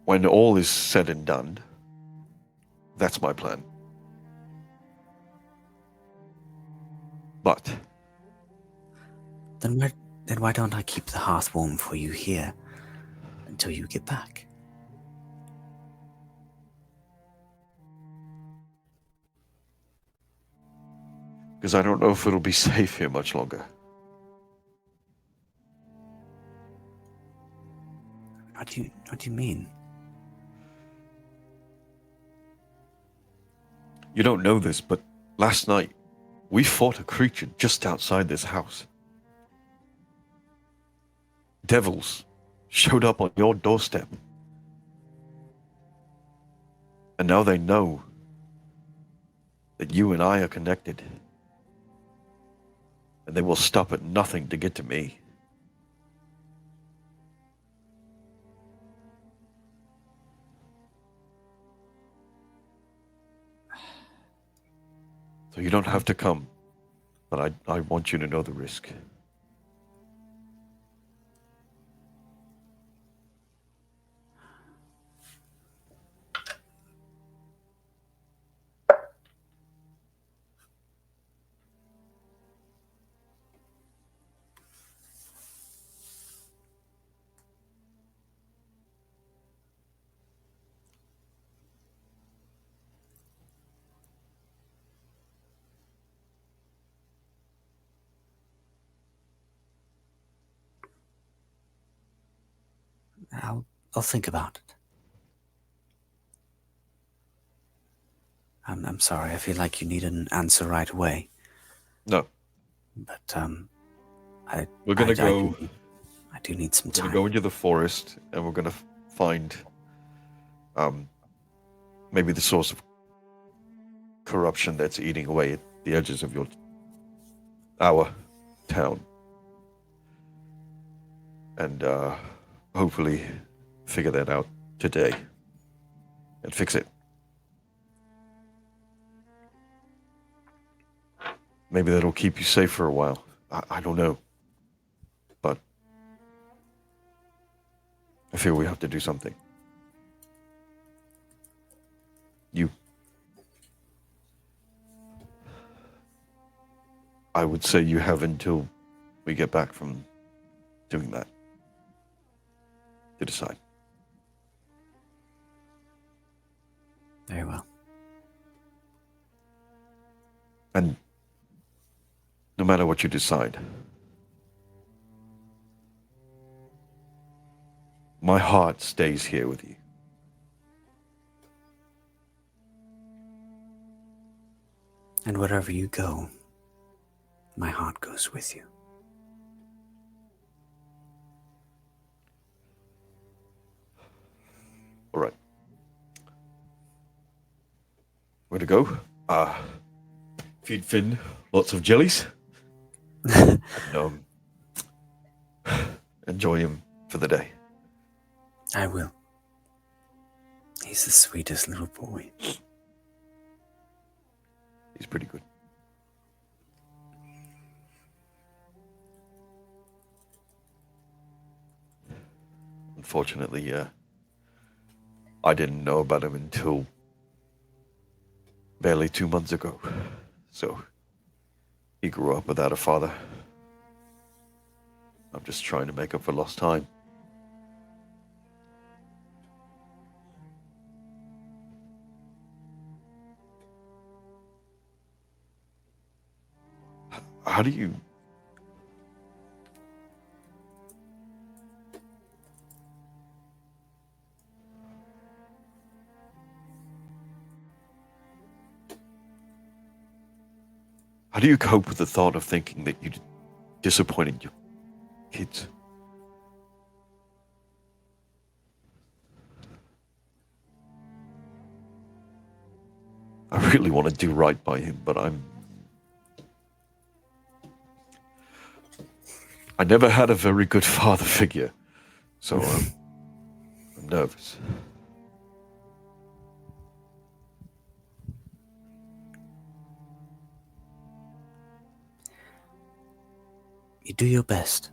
when all is said and done, that's my plan. But Then why don't I keep the hearth warm for you here until you get back? because I don't know if it'll be safe here much longer. What do you mean? You don't know this, but last night we fought a creature just outside this house. Devils showed up on your doorstep. And now they know that you and I are connected. And they will stop at nothing to get to me. So you don't have to come, but I want you to know the risk. I'll think about it. I'm sorry. I feel like you need an answer right away. No. But we're gonna go. I do need some time. We're gonna go into the forest, and we're gonna find maybe the source of corruption that's eating away at the edges of our town, and hopefully figure that out today and fix it. Maybe that'll keep you safe for a while. I don't know. But I feel we have to do something. I would say you have until we get back from doing that to decide. Very well. And no matter what you decide, my heart stays here with you. And wherever you go, my heart goes with you. All right. Where to go? Feed Finn lots of jellies. And, enjoy him for the day. I will. He's the sweetest little boy. He's pretty good. Unfortunately, I didn't know about him until barely 2 months ago. So he grew up without a father. I'm just trying to make up for lost time. How do you... How do you cope with the thought of thinking that you disappointed your kids? I really want to do right by him, but I never had a very good father figure, so I'm nervous. You do your best.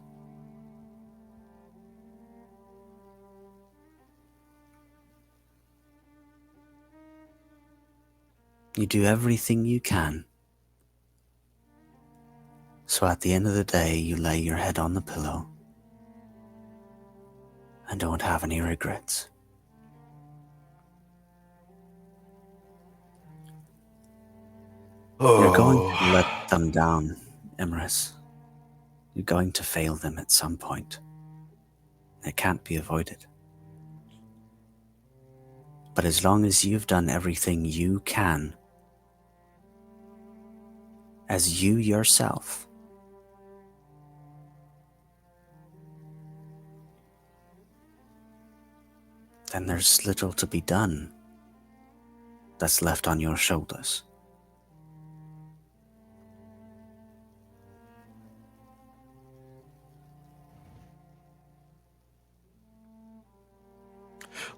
You do everything you can. So at the end of the day, you lay your head on the pillow and don't have any regrets. You're going to let them down, Emrys. You're going to fail them at some point. It can't be avoided. But as long as you've done everything you can, as you yourself, then there's little to be done that's left on your shoulders.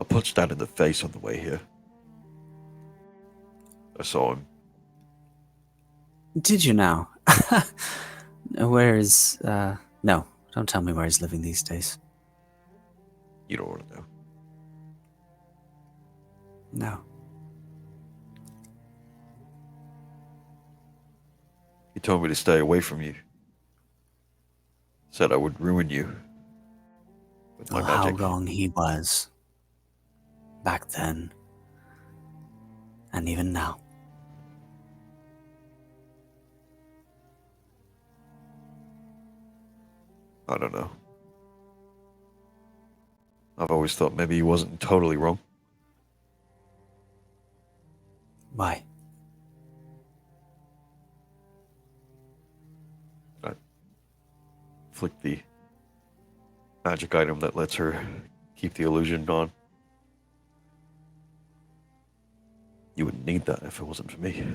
I punched Dad in the face on the way here. I saw him. Did you now? Where is, no, don't tell me where he's living these days. You don't want to know. No. He told me to stay away from you. Said I would ruin you with my Well, how magic. wrong he was. Back then. And even now. I don't know. I've always thought maybe he wasn't totally wrong. Why? I flicked the magic item that lets her keep the illusion on. You wouldn't need that if it wasn't for me.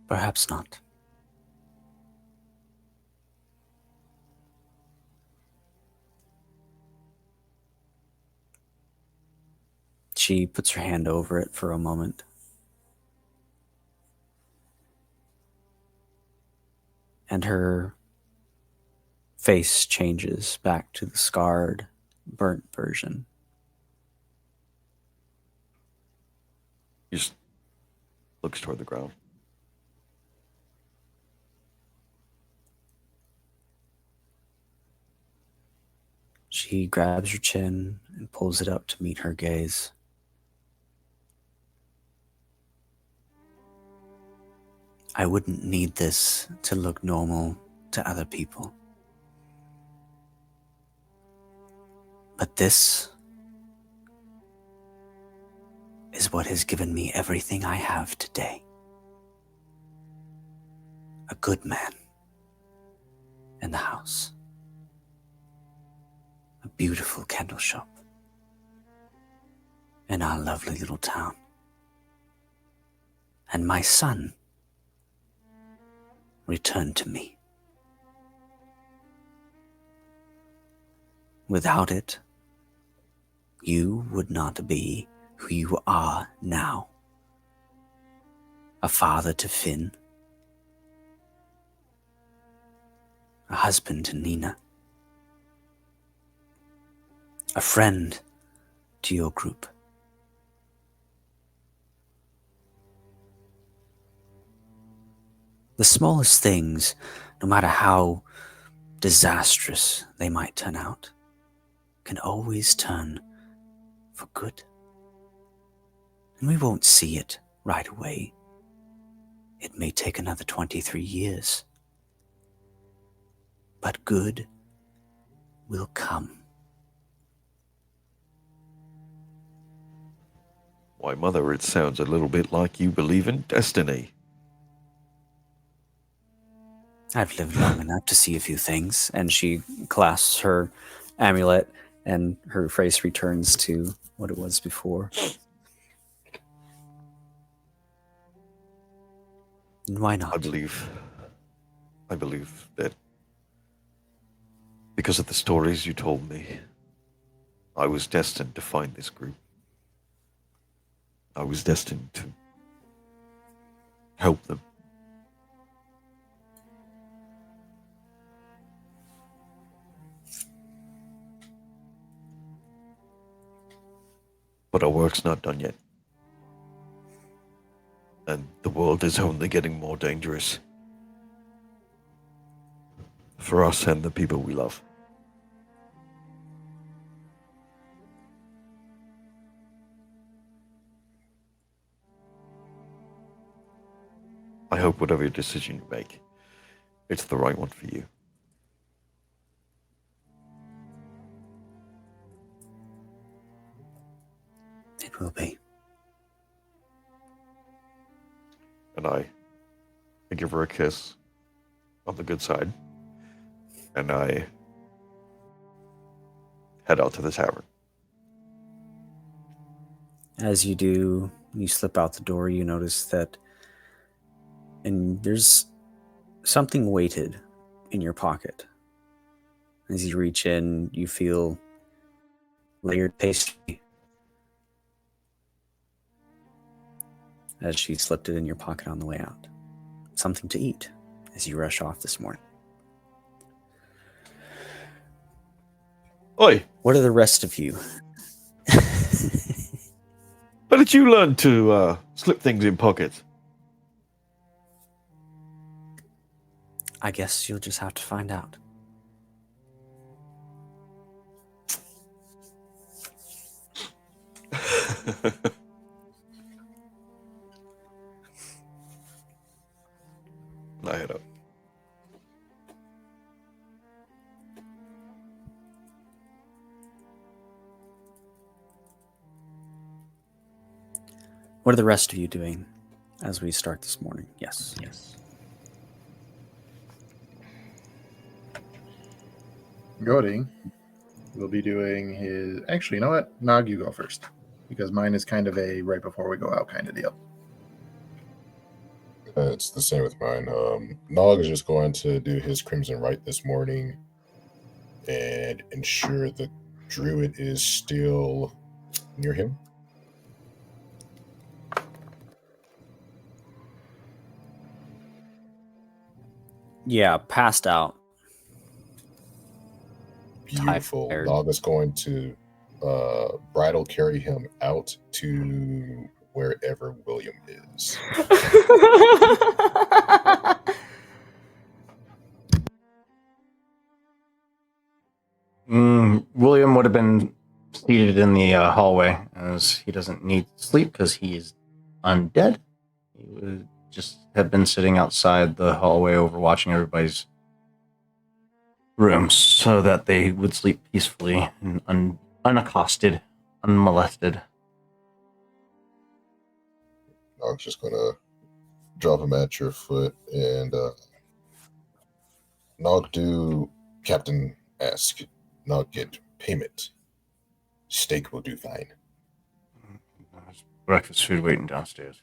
Perhaps not. She puts her hand over it for a moment. And her face changes back to the scarred, burnt version. He just looks toward the ground. She grabs her chin and pulls it up to meet her gaze. I wouldn't need this to look normal to other people. But this is what has given me everything I have today. A good man in the house. A beautiful candle shop in our lovely little town. And my son, return to me. Without it, you would not be who you are now. A father to Finn, a husband to Nina, a friend to your group. The smallest things, no matter how disastrous they might turn out, can always turn for good. And we won't see it right away. It may take another 23 years. But good will come. Why, Mother, it sounds a little bit like you believe in destiny. I've lived long enough to see a few things. And she clasps her amulet, and her face returns to what it was before. And why not? I believe that because of the stories you told me, I was destined to find this group. I was destined to help them. But our work's not done yet. And the world is only getting more dangerous. For us and the people we love. I hope whatever decision you make, it's the right one for you. It will be. And I give her a kiss on the good side. And I head out to the tavern. As you do, you slip out the door, you notice that, and there's something weighted in your pocket. As you reach in, you feel layered pastry. As she slipped it in your pocket on the way out. Something to eat as you rush off this morning. Oi! What are the rest of you? How did you learn to slip things in pockets? I guess you'll just have to find out. I head up. What are the rest of you doing as we start this morning? Yes. Gody will be doing his. Actually, you know what? Nog, you go first. Because mine is kind of a right before we go out kind of deal. It's the same with mine. Nog is just going to do his Crimson Rite this morning and ensure the druid is still near him. Yeah, passed out. Beautiful. Tired. Nog is going to bridal carry him out to wherever William is. William would have been seated in the hallway, as he doesn't need sleep because he is undead. He would just have been sitting outside the hallway overwatching everybody's rooms so that they would sleep peacefully and unaccosted, unmolested. Nog's just going to drop him at your foot and Nog do Captain ask. Nog get payment. Steak will do fine. There's breakfast food waiting downstairs.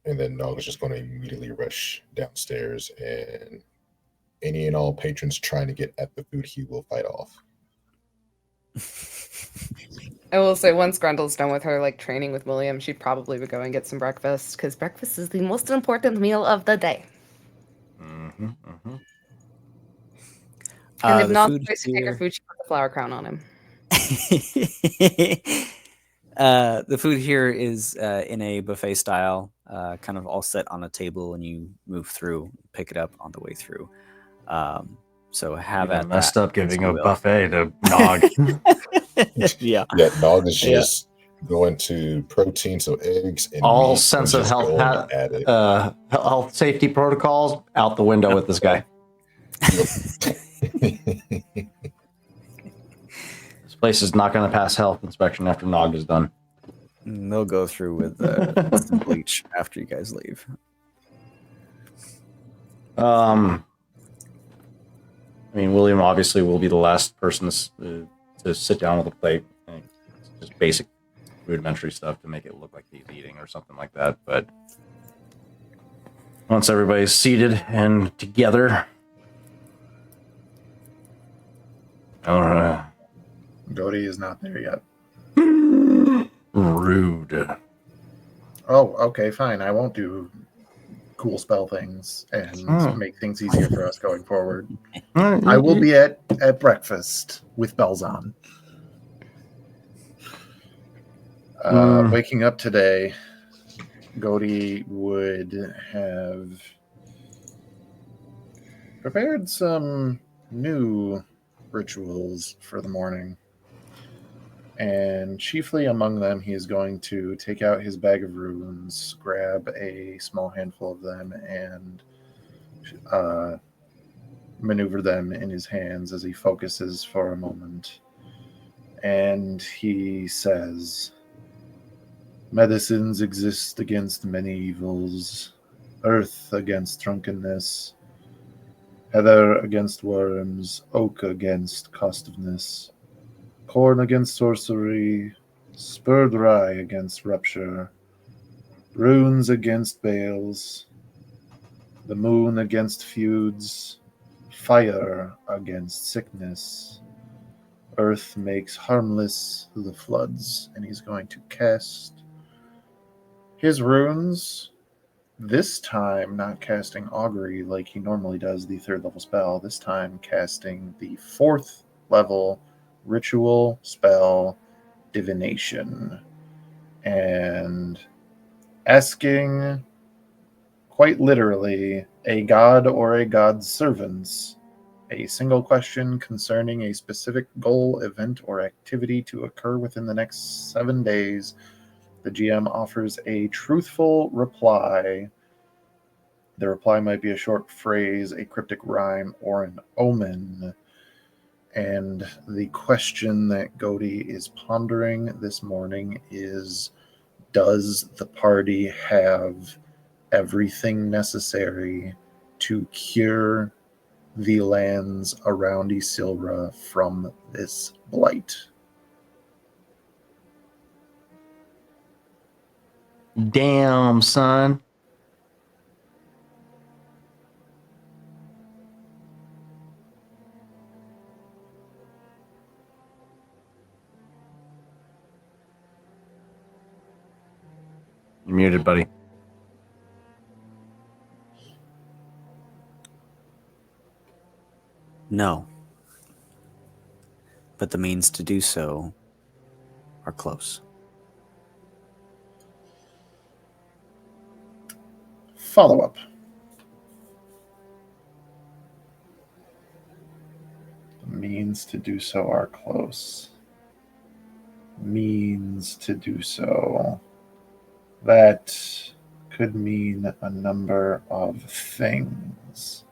And then Nog is just going to immediately rush downstairs, and any and all patrons trying to get at the food, he will fight off. I will say once Grendel's done with her like training with William, she probably would go and get some breakfast because breakfast is the most important meal of the day. Mm-hmm, mm-hmm. And if The Nog food tries to take her here. food, she puts a flower crown on him. The food here is in a buffet style, kind of all set on a table, and you move through, pick it up on the way through. So have Even at messed that up as giving you a will. buffet to Nog. Yeah. Yeah, Nog is Yeah. just going to protein, so eggs and All meat, sense and of just health, going at it. health safety protocols out the window with this guy. Yep. This place is not going to pass health inspection after Nog is done. They'll go through with some bleach after you guys leave. I mean, William obviously will be the last person to sit down with a plate. It's just basic rudimentary stuff to make it look like he's eating or something like that. But once everybody's seated and together, Godi is not there yet. rude. Oh, okay, fine. I won't do cool spell things and make things easier for us going forward. I will be at breakfast with bells on. Waking up today, Godi would have prepared some new rituals for the morning. And chiefly among them, he is going to take out his bag of runes, grab a small handful of them, and maneuver them in his hands as he focuses for a moment. And he says, "Medicines exist against many evils, earth against drunkenness, heather against worms, oak against costiveness, corn against sorcery, spurred rye against rupture, runes against bales, the moon against feuds, fire against sickness. Earth makes harmless the floods." And he's going to cast his runes, this time not casting augury like he normally does, the 3rd level spell, this time casting the 4th level ritual spell, divination, and asking quite literally a god or a god's servants a single question concerning a specific goal, event, or activity to occur within the next 7 days. The GM offers a truthful reply. The reply might be a short phrase, a cryptic rhyme, or an omen. And the question that Godi is pondering this morning is, does the party have everything necessary to cure the lands around Isilra from this blight? Damn, son. You're muted, buddy. No. But the means to do so are close. Follow-up. The means to do so are close. Means to do so. That could mean a number of things.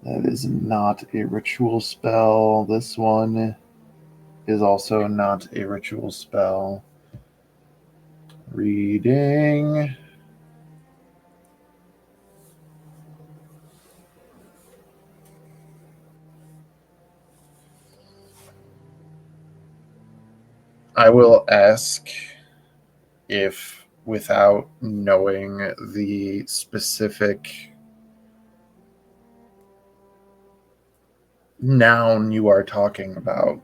That is not a ritual spell. This one is also not a ritual spell. Reading. I will ask if without knowing the specific noun you are talking about,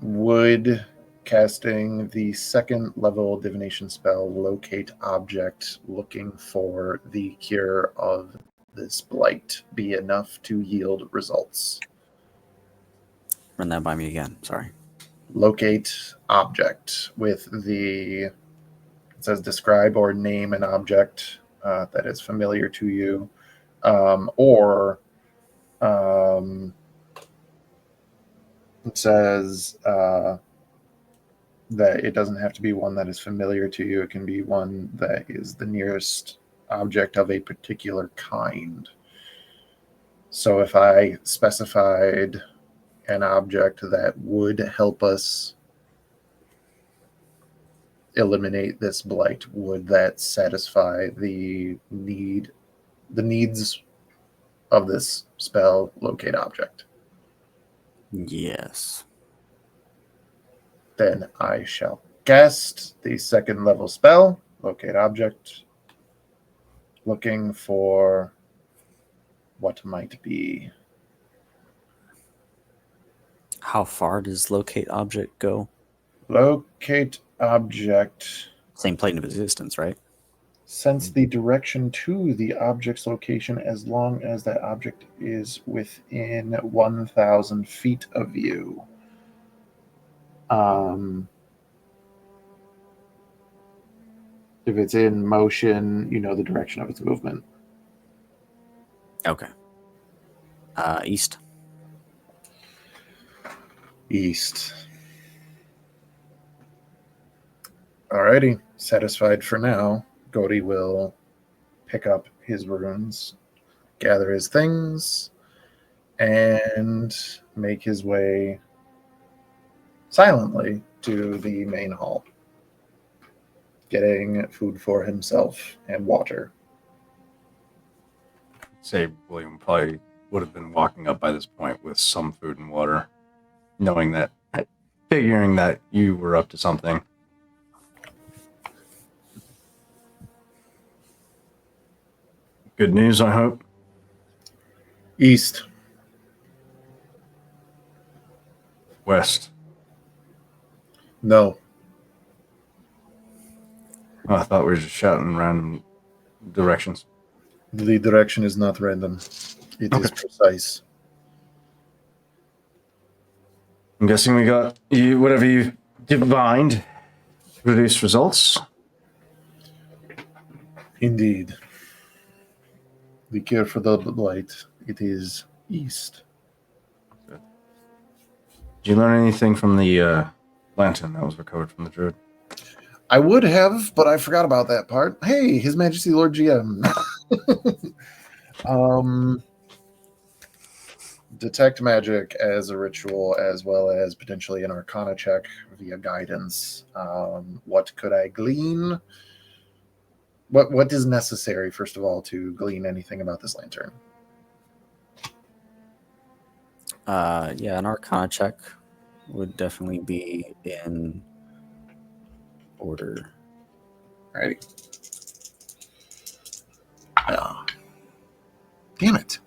would casting the second level divination spell locate object looking for the cure of this blight be enough to yield results? Run that by me again. Sorry. Locate object with the, it says describe or name an object that is familiar to you, or it says that it doesn't have to be one that is familiar to you. It can be one that is the nearest object of a particular kind. So if I specified an object that would help us eliminate this blight, would that satisfy the needs of this spell, locate object? Yes. Then I shall cast the second level spell, locate object, looking for what might be. How far does locate object go? Locate object. Same plane of existence, right? Sense the direction to the object's location as long as that object is within 1,000 feet of you. If it's in motion, you know the direction of its movement. Okay. East. East. Alrighty, satisfied for now. Godi will pick up his runes, gather his things, and make his way silently to the main hall, getting food for himself and water. Say William probably would have been walking up by this point with some food and water, knowing that, figuring that you were up to something. Good news, I hope. East. West. No. Oh, I thought we were just shouting random directions. The direction is not random. It is precise. I'm guessing we got you whatever you divined to produce results. Indeed. The cure for the blight, it is east. Did you learn anything from the lantern that was recovered from the druid? I would have, but I forgot about that part. Hey, His Majesty Lord GM. Detect magic as a ritual, as well as potentially an arcana check via guidance. What could I glean? What is necessary, first of all, to glean anything about this lantern? Yeah, an arcana check would definitely be in order. Alrighty. Damn it.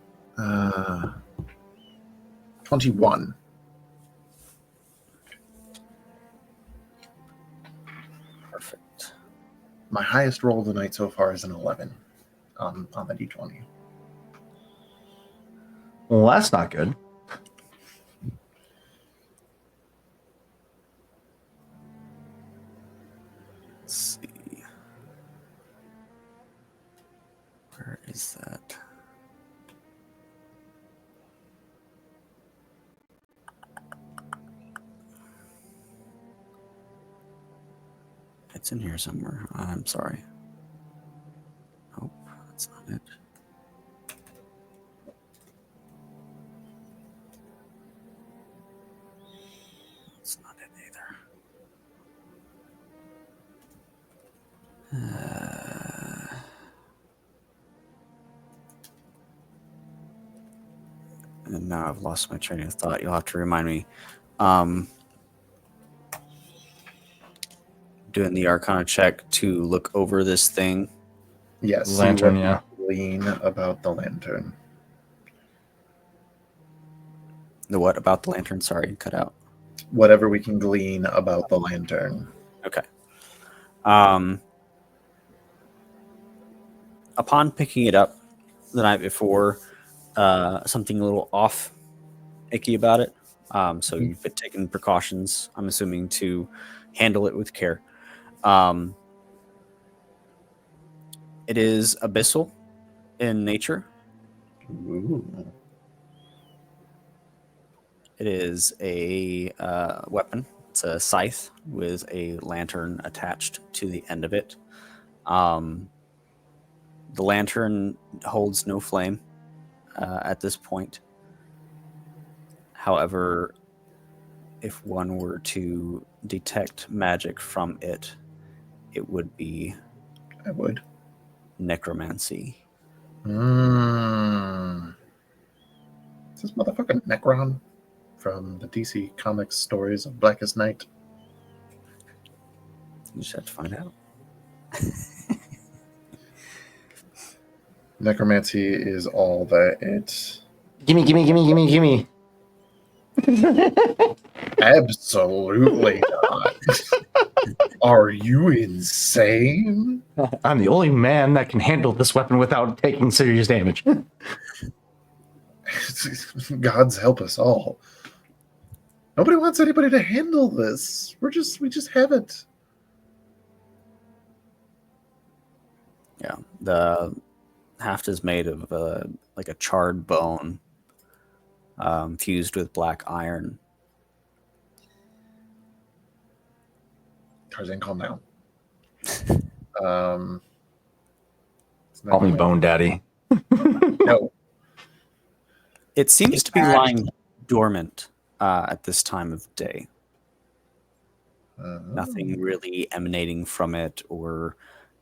21. Perfect. My highest roll of the night so far is an 11 on the d20. Well, that's not good. Let's see. Where is that? It's in here somewhere. I'm sorry. Nope, that's not it. That's not it either. And now I've lost my train of thought. You'll have to remind me. doing the Arcana check to look over this thing. Yes, Lantern, see what yeah. we glean about the lantern. The what about the lantern? Sorry, cut out. Whatever we can glean about the lantern. Okay. Upon picking it up the night before, something a little off icky about it. So you've been taking precautions, I'm assuming, to handle it with care. It is abyssal in nature. Ooh. It is a weapon. It's a scythe with a lantern attached to the end of it. The lantern holds no flame at this point. However, if one were to detect magic from it, it would be I would. necromancy. Is this motherfucking Necron from the DC Comics stories of Blackest Night? You just have to find out. Necromancy is all that it. Gimme. Absolutely not. Are you insane? I'm the only man that can handle this weapon without taking serious damage. God's help us all. Nobody wants anybody to handle this. We just have it. Yeah, the haft is made of like a charred bone, fused with black iron. Tarzan, calm down. It's Call me necromancy. Bone Daddy. No. It seems to be lying dormant at this time of day. Nothing really emanating from it or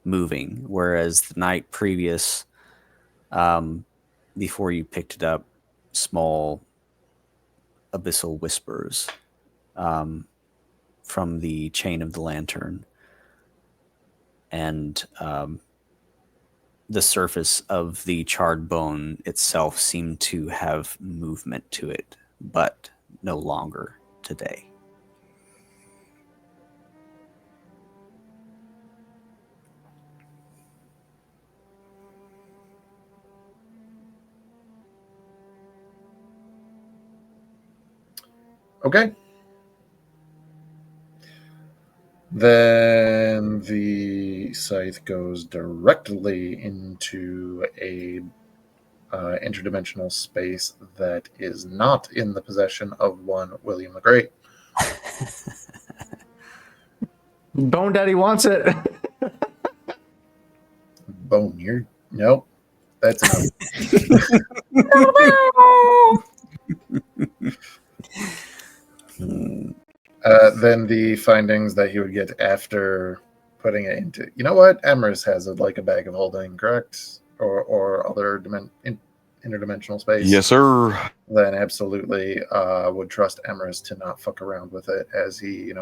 moving. Whereas the night previous, before you picked it up, small abyssal whispers from the chain of the lantern, and the surface of the charred bone itself seemed to have movement to it, but no longer today. Okay. Then the scythe goes directly into a interdimensional space that is not in the possession of one William the Great. Bone Daddy wants it. Bone, you're nope. That's enough. Then the findings that he would get after putting it into, you know what, Emrys has like a bag of holding, correct, or other interdimensional space. Yes, sir. Then absolutely would trust Emrys to not fuck around with it, as he,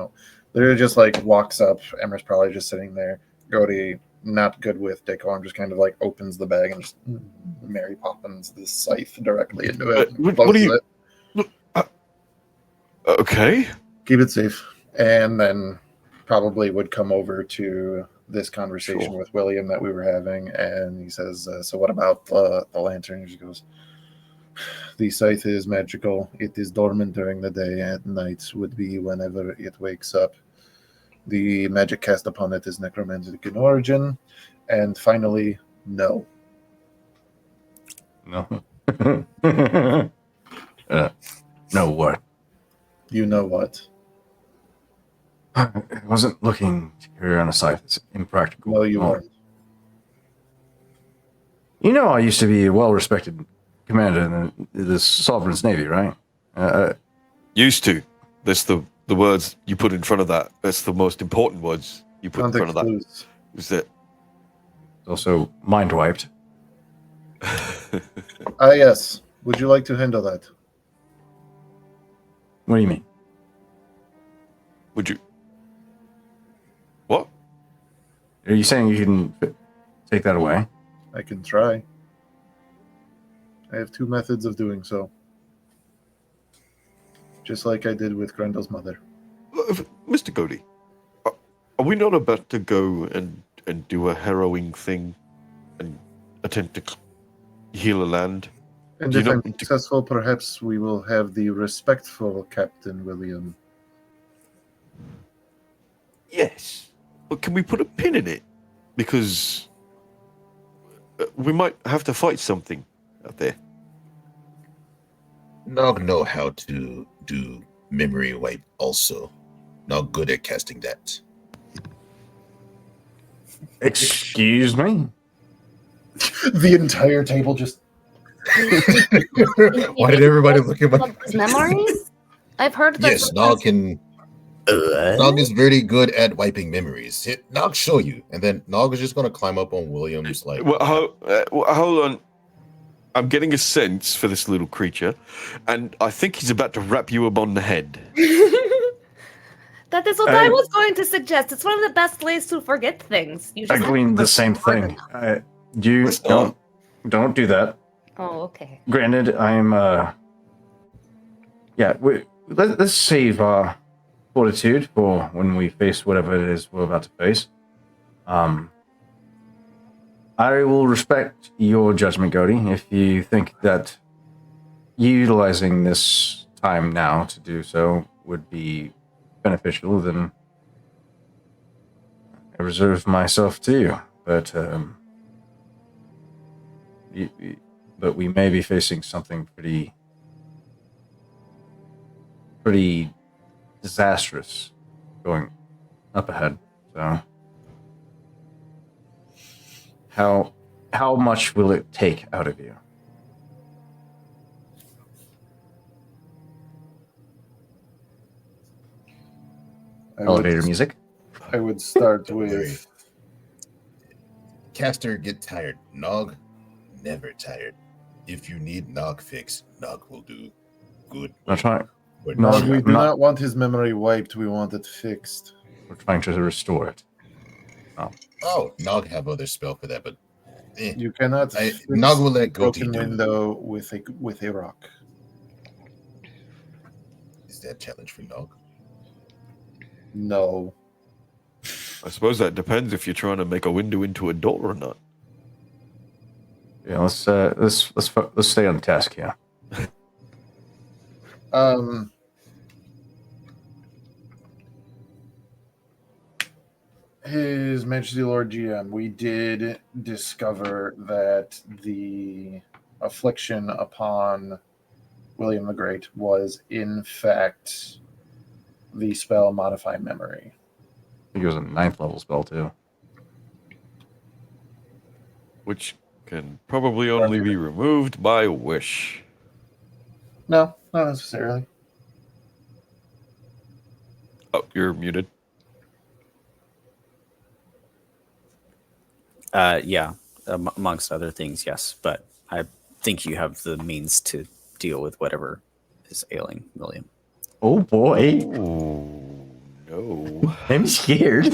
literally just like walks up. Emrys probably just sitting there. Godi, not good with decorum, just kind of like opens the bag and just Mary Poppins the scythe directly into it. And What do closes you? it. Okay. Keep it safe. And then probably would come over to this conversation Sure. with William that we were having, and he says, so what about the lantern? He goes, the scythe is magical. It is dormant during the day. At night would be whenever it wakes up. The magic cast upon it is necromantic in origin. And finally, no. No. No what? You know what? I wasn't looking to carry around a scythe. It's impractical. No, you Oh. weren't. You know, I used to be a well-respected commander in the Sovereign's Navy, right? Used to. That's the words you put in front of that. That's the most important words you put in front Context of that. clues. Is that? Also, mind wiped. Yes. Would you like to handle that? What do you mean? Would you? What? Are you saying you can take that away? I can try. I have 2 methods of doing so. Just like I did with Grendel's mother. Mr. Cody, are we not about to go and do a harrowing thing and attempt to heal a land? And Do you if I'm not- successful, perhaps we will have the respectful Captain William. Yes, but can we put a pin in it? Because we might have to fight something out there. Nog know how to do memory wipe also. Nog good at casting that. Excuse me? The entire table just. Why did everybody look at my His memories? I've heard that. Yes, Nog can. Nog is very good at wiping memories. Nog show you, and then Nog is just gonna climb up on William's like. Well, hold on. I'm getting a sense for this little creature, and I think he's about to wrap you upon the head. That is what I was going to suggest. It's one of the best ways to forget things. You I just have gleaned to the same hard thing. enough. Don't do that. Oh, okay. Granted, I'm let's save fortitude for when we face whatever it is we're about to face. I will respect your judgment, Cody. If you think that utilizing this time now to do so would be beneficial, then I reserve myself to you. But but we may be facing something pretty disastrous going up ahead. So how much will it take out of you? Elevator music. I would start with. Caster get tired. Nog never tired. If you need Nog fix, Nog will do good. I'm trying. No, we do not want his memory wiped. We want it fixed. We're trying to restore it. Oh, Nog have other spell for that, but you cannot fix Nog will let go broken window with a rock. Is that a challenge for Nog? No. I suppose that depends if you're trying to make a window into a door or not. Yeah, let's stay on task here. His Majesty Lord GM, we did discover that the affliction upon William the Great was, in fact, the spell Modify Memory. I think it was a 9th level spell, too. Which can probably only be removed by wish. No, not necessarily. Oh, you're muted. Yeah, amongst other things, yes. But I think you have the means to deal with whatever is ailing William. Oh, boy. Oh, no. I'm scared.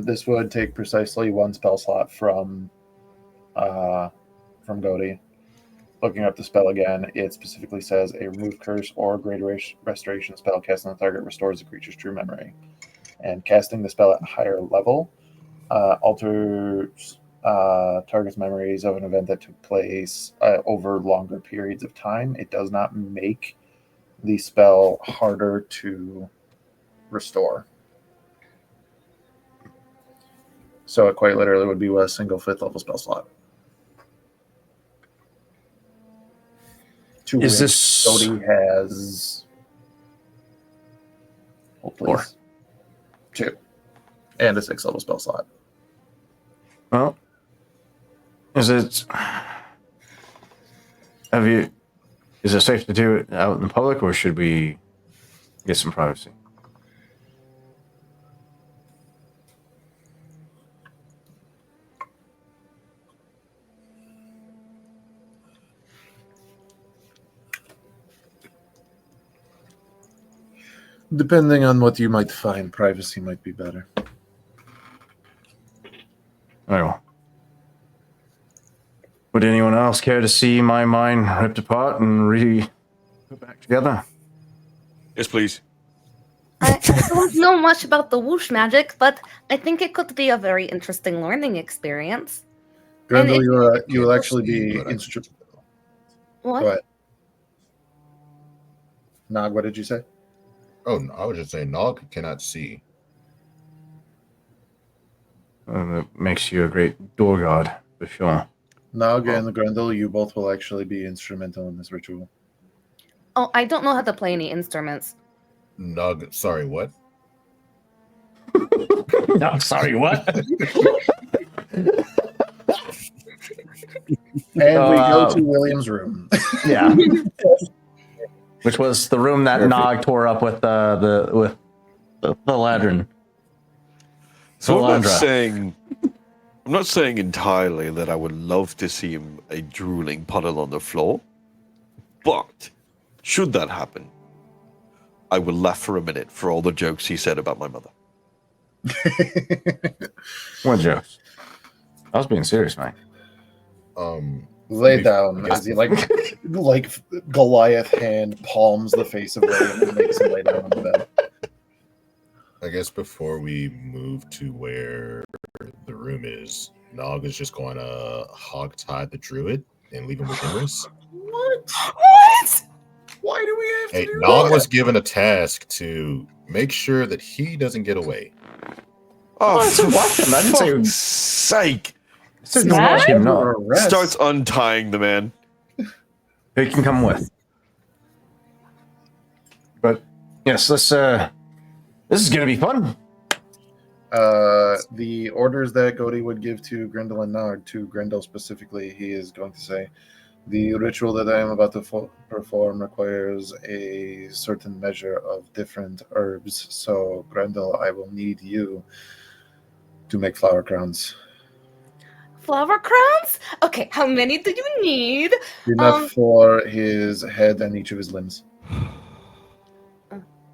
This would take precisely 1 spell slot from Godi. Looking up the spell again, it specifically says a remove curse or greater restoration spell cast on the target restores the creature's true memory. And casting the spell at a higher level alters target's memories of an event that took place over longer periods of time. It does not make the spell harder to restore. So it quite literally would be a single 5th level spell slot. Is this Cody has? Oh, please. 4. 2, and a 6th level spell slot. Well, is it safe to do it out in the public, or should we get some privacy? Depending on what you might find, privacy might be better. Very well. Would anyone else care to see my mind ripped apart and put back together? Yes, please. I don't know much about the whoosh magic, but I think it could be a very interesting learning experience. Grendel, And you will Can't actually see, be but I can tell. What? Go ahead. Nog, what did you say? Oh, no, I was just saying, Nog cannot see. That makes you a great door god, for sure. Nog and Grendel, you both will actually be instrumental in this ritual. Oh, I don't know how to play any instruments. Nog, sorry, what? No, sorry, what? And we go to William's room. Yeah. Which was the room that Perfect. Nog tore up with the ladron. So I'm Salandra. not saying entirely that I would love to see him a drooling puddle on the floor, but should that happen, I will laugh for a minute for all the jokes he said about my mother. What jokes? I was being serious, Mike. Lay I down guess- as he like Goliath hand palms the face of William and makes him lay down on the bed. I guess before we move to where the room is, Nog is just going to hog tie the druid and leave him with Imris. What? What? Why do we have to Hey, do Nog that? was given a task to make sure that he doesn't get away. Oh, I said watch him. I didn't say- fuck's sake! I said don't watch him, no. Arrest. Starts untying the man. He can come with. But yes, let's this is gonna be fun. The orders that Godi would give to Grendel and Nog, to Grendel specifically, he is going to say, the ritual that I am about to perform requires a certain measure of different herbs. So, Grendel, I will need you to make flower crowns. Flower crowns? Okay, how many do you need? Enough for his head and each of his limbs.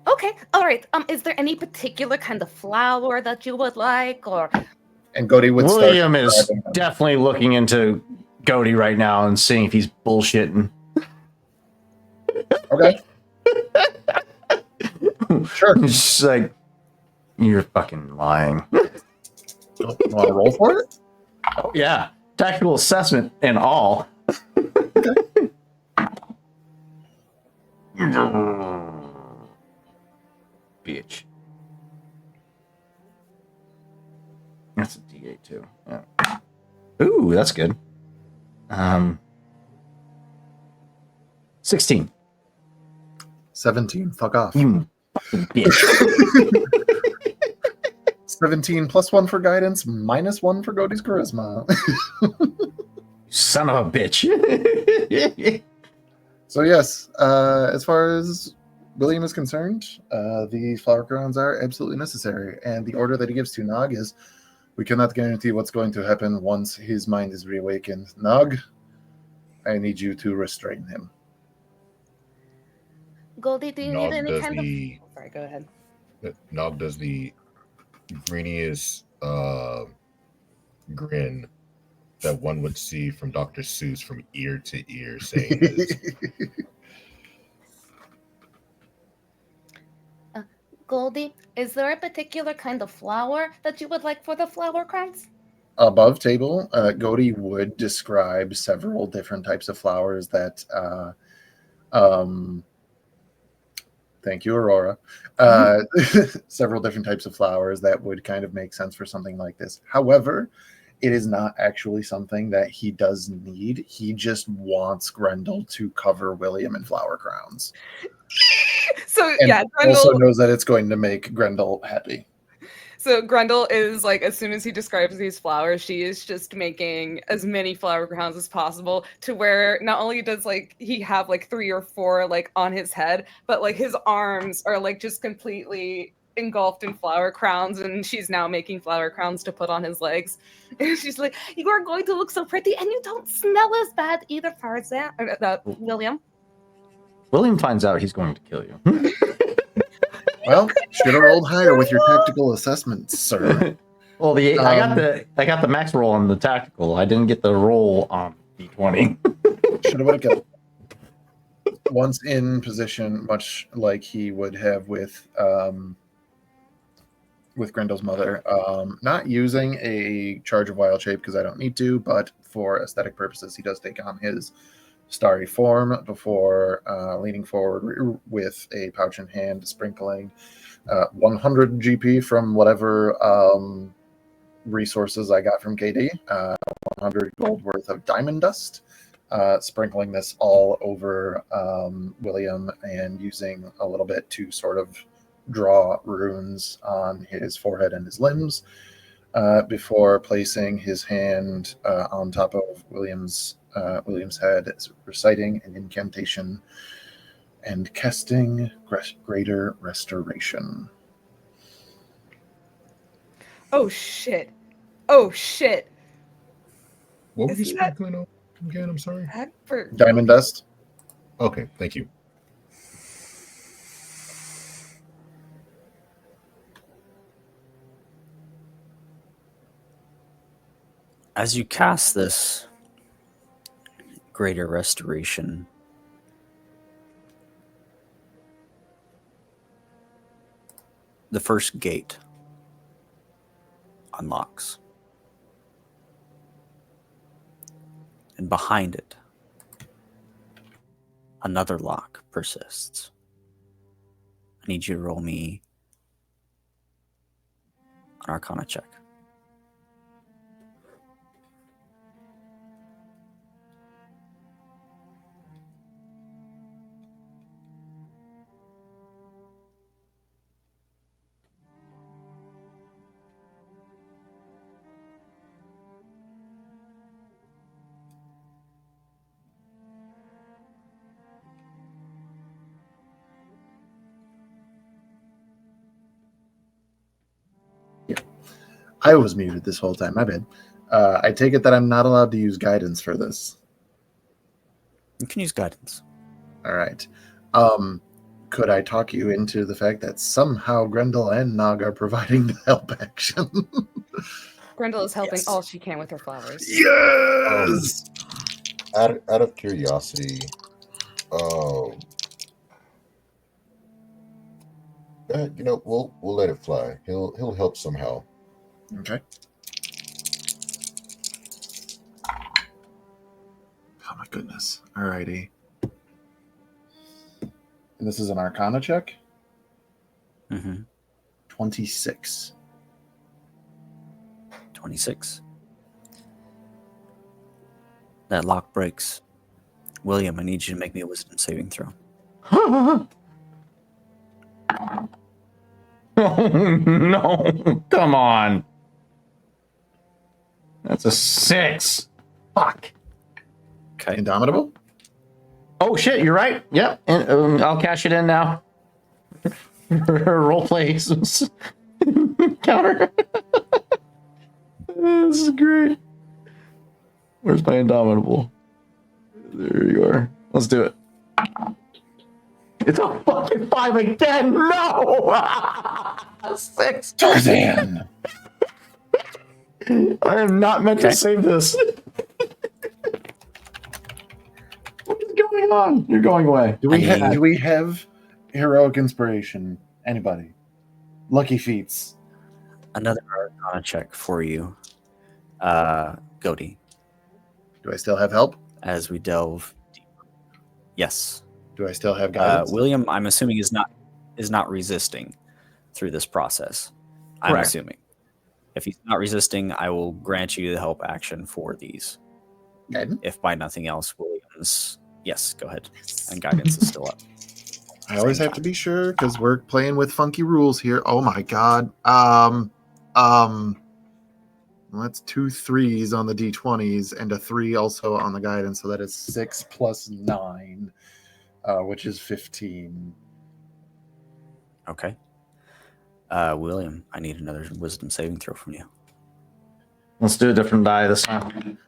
Okay, all right. Is there any particular kind of flower that you would like, or? And Godi would William start is describing them. definitely looking into Godi right now and seeing if he's bullshitting. Okay. Sure. He's just like, you're fucking lying. You want to roll for it? Oh yeah, tactical assessment and all. Bitch. That's a D8 too. Yeah. Ooh, that's good. 16. 17. Fuck off. You fucking bitch. 17 plus 1 for guidance, minus 1 for Godi's charisma. Son of a bitch. So yes, as far as William is concerned, the flower crowns are absolutely necessary. And the order that he gives to Nog is, we cannot guarantee what's going to happen once his mind is reawakened. Nog, I need you to restrain him. Goldie, do you Nog need any does kind the of? Sorry, go ahead. Nog does the greeniest grin that one would see from Dr. Seuss from ear to ear, saying this. Goldie, is there a particular kind of flower that you would like for the flower crowns? Above table, Godi would describe several different types of flowers that thank you, Aurora. Several different types of flowers that would kind of make sense for something like this. However, it is not actually something that he does need. He just wants Grendel to cover William in flower crowns. So And yeah, Grendel. also knows that it's going to make Grendel happy. So Grendel is like, as soon as he describes these flowers, she is just making as many flower crowns as possible, to where not only does like he have like 3 or 4 like on his head, but like his arms are like just completely engulfed in flower crowns, and she's now making flower crowns to put on his legs. And she's like, "You are going to look so pretty, and you don't smell as bad either, Farzan." William. William finds out he's going to kill you. Well, should have rolled higher with your tactical assessments, sir. Well, I got the max roll on the tactical. I didn't get the roll on D20. Should have would have killed. Once in position, much like he would have with Grendel's mother, not using a charge of wild shape because I don't need to, but for aesthetic purposes, he does take on his starry form before leaning forward with a pouch in hand, sprinkling 100 GP from whatever resources I got from KD, 100 gold worth of diamond dust, sprinkling this all over William and using a little bit to sort of draw runes on his forehead and his limbs before placing his hand on top of William's head, reciting an incantation and casting greater restoration. Oh shit! Oh shit! What were you Isn't that sprinkling on again? I'm sorry. bad for Diamond dust. Okay, thank you. As you cast this greater restoration, the first gate unlocks. And behind it, another lock persists. I need you to roll me an Arcana check. I was muted this whole time. My bad. I take it that I'm not allowed to use guidance for this. You can use guidance. All right. Could I talk you into the fact that somehow Grendel and Nog are providing the help action? Grendel is helping Yes. all she can with her flowers. Yes. Out of curiosity, we'll let it fly. He'll help somehow. Okay. Oh my goodness. Alrighty. And this is an Arcana check. Mm-hmm. 26. 26. That lock breaks. William, I need you to make me a wisdom saving throw. Oh, no. Come on. That's a 6. Fuck. Okay. Indomitable? Oh, shit. You're right. Yep. And I'll cash it in now. Role play counter. This is great. Where's my Indomitable? There you are. Let's do it. It's a fucking 5 again. No! 6. Tarzan! I am not meant to save this. What is going on? You're going away. Do we have heroic inspiration? Anybody? Lucky feats. Another Arcana check for you, Goaty, Do I still have help? as we delve deeper. Yes. Do I still have guidance? William, I'm assuming is not resisting through this process. I'm Correct. assuming. If he's not resisting, I will grant you the help action for these. Guidance? If by nothing else, Williams. Yes, go ahead. And guidance is still up. I always have to be sure because we're playing with funky rules here. Oh my god. Well, that's 2 3s on the d20s and a 3 also on the guidance, so that is 6 plus 9, which is 15. Okay. William, I need another wisdom saving throw from you. Let's do a different die this time.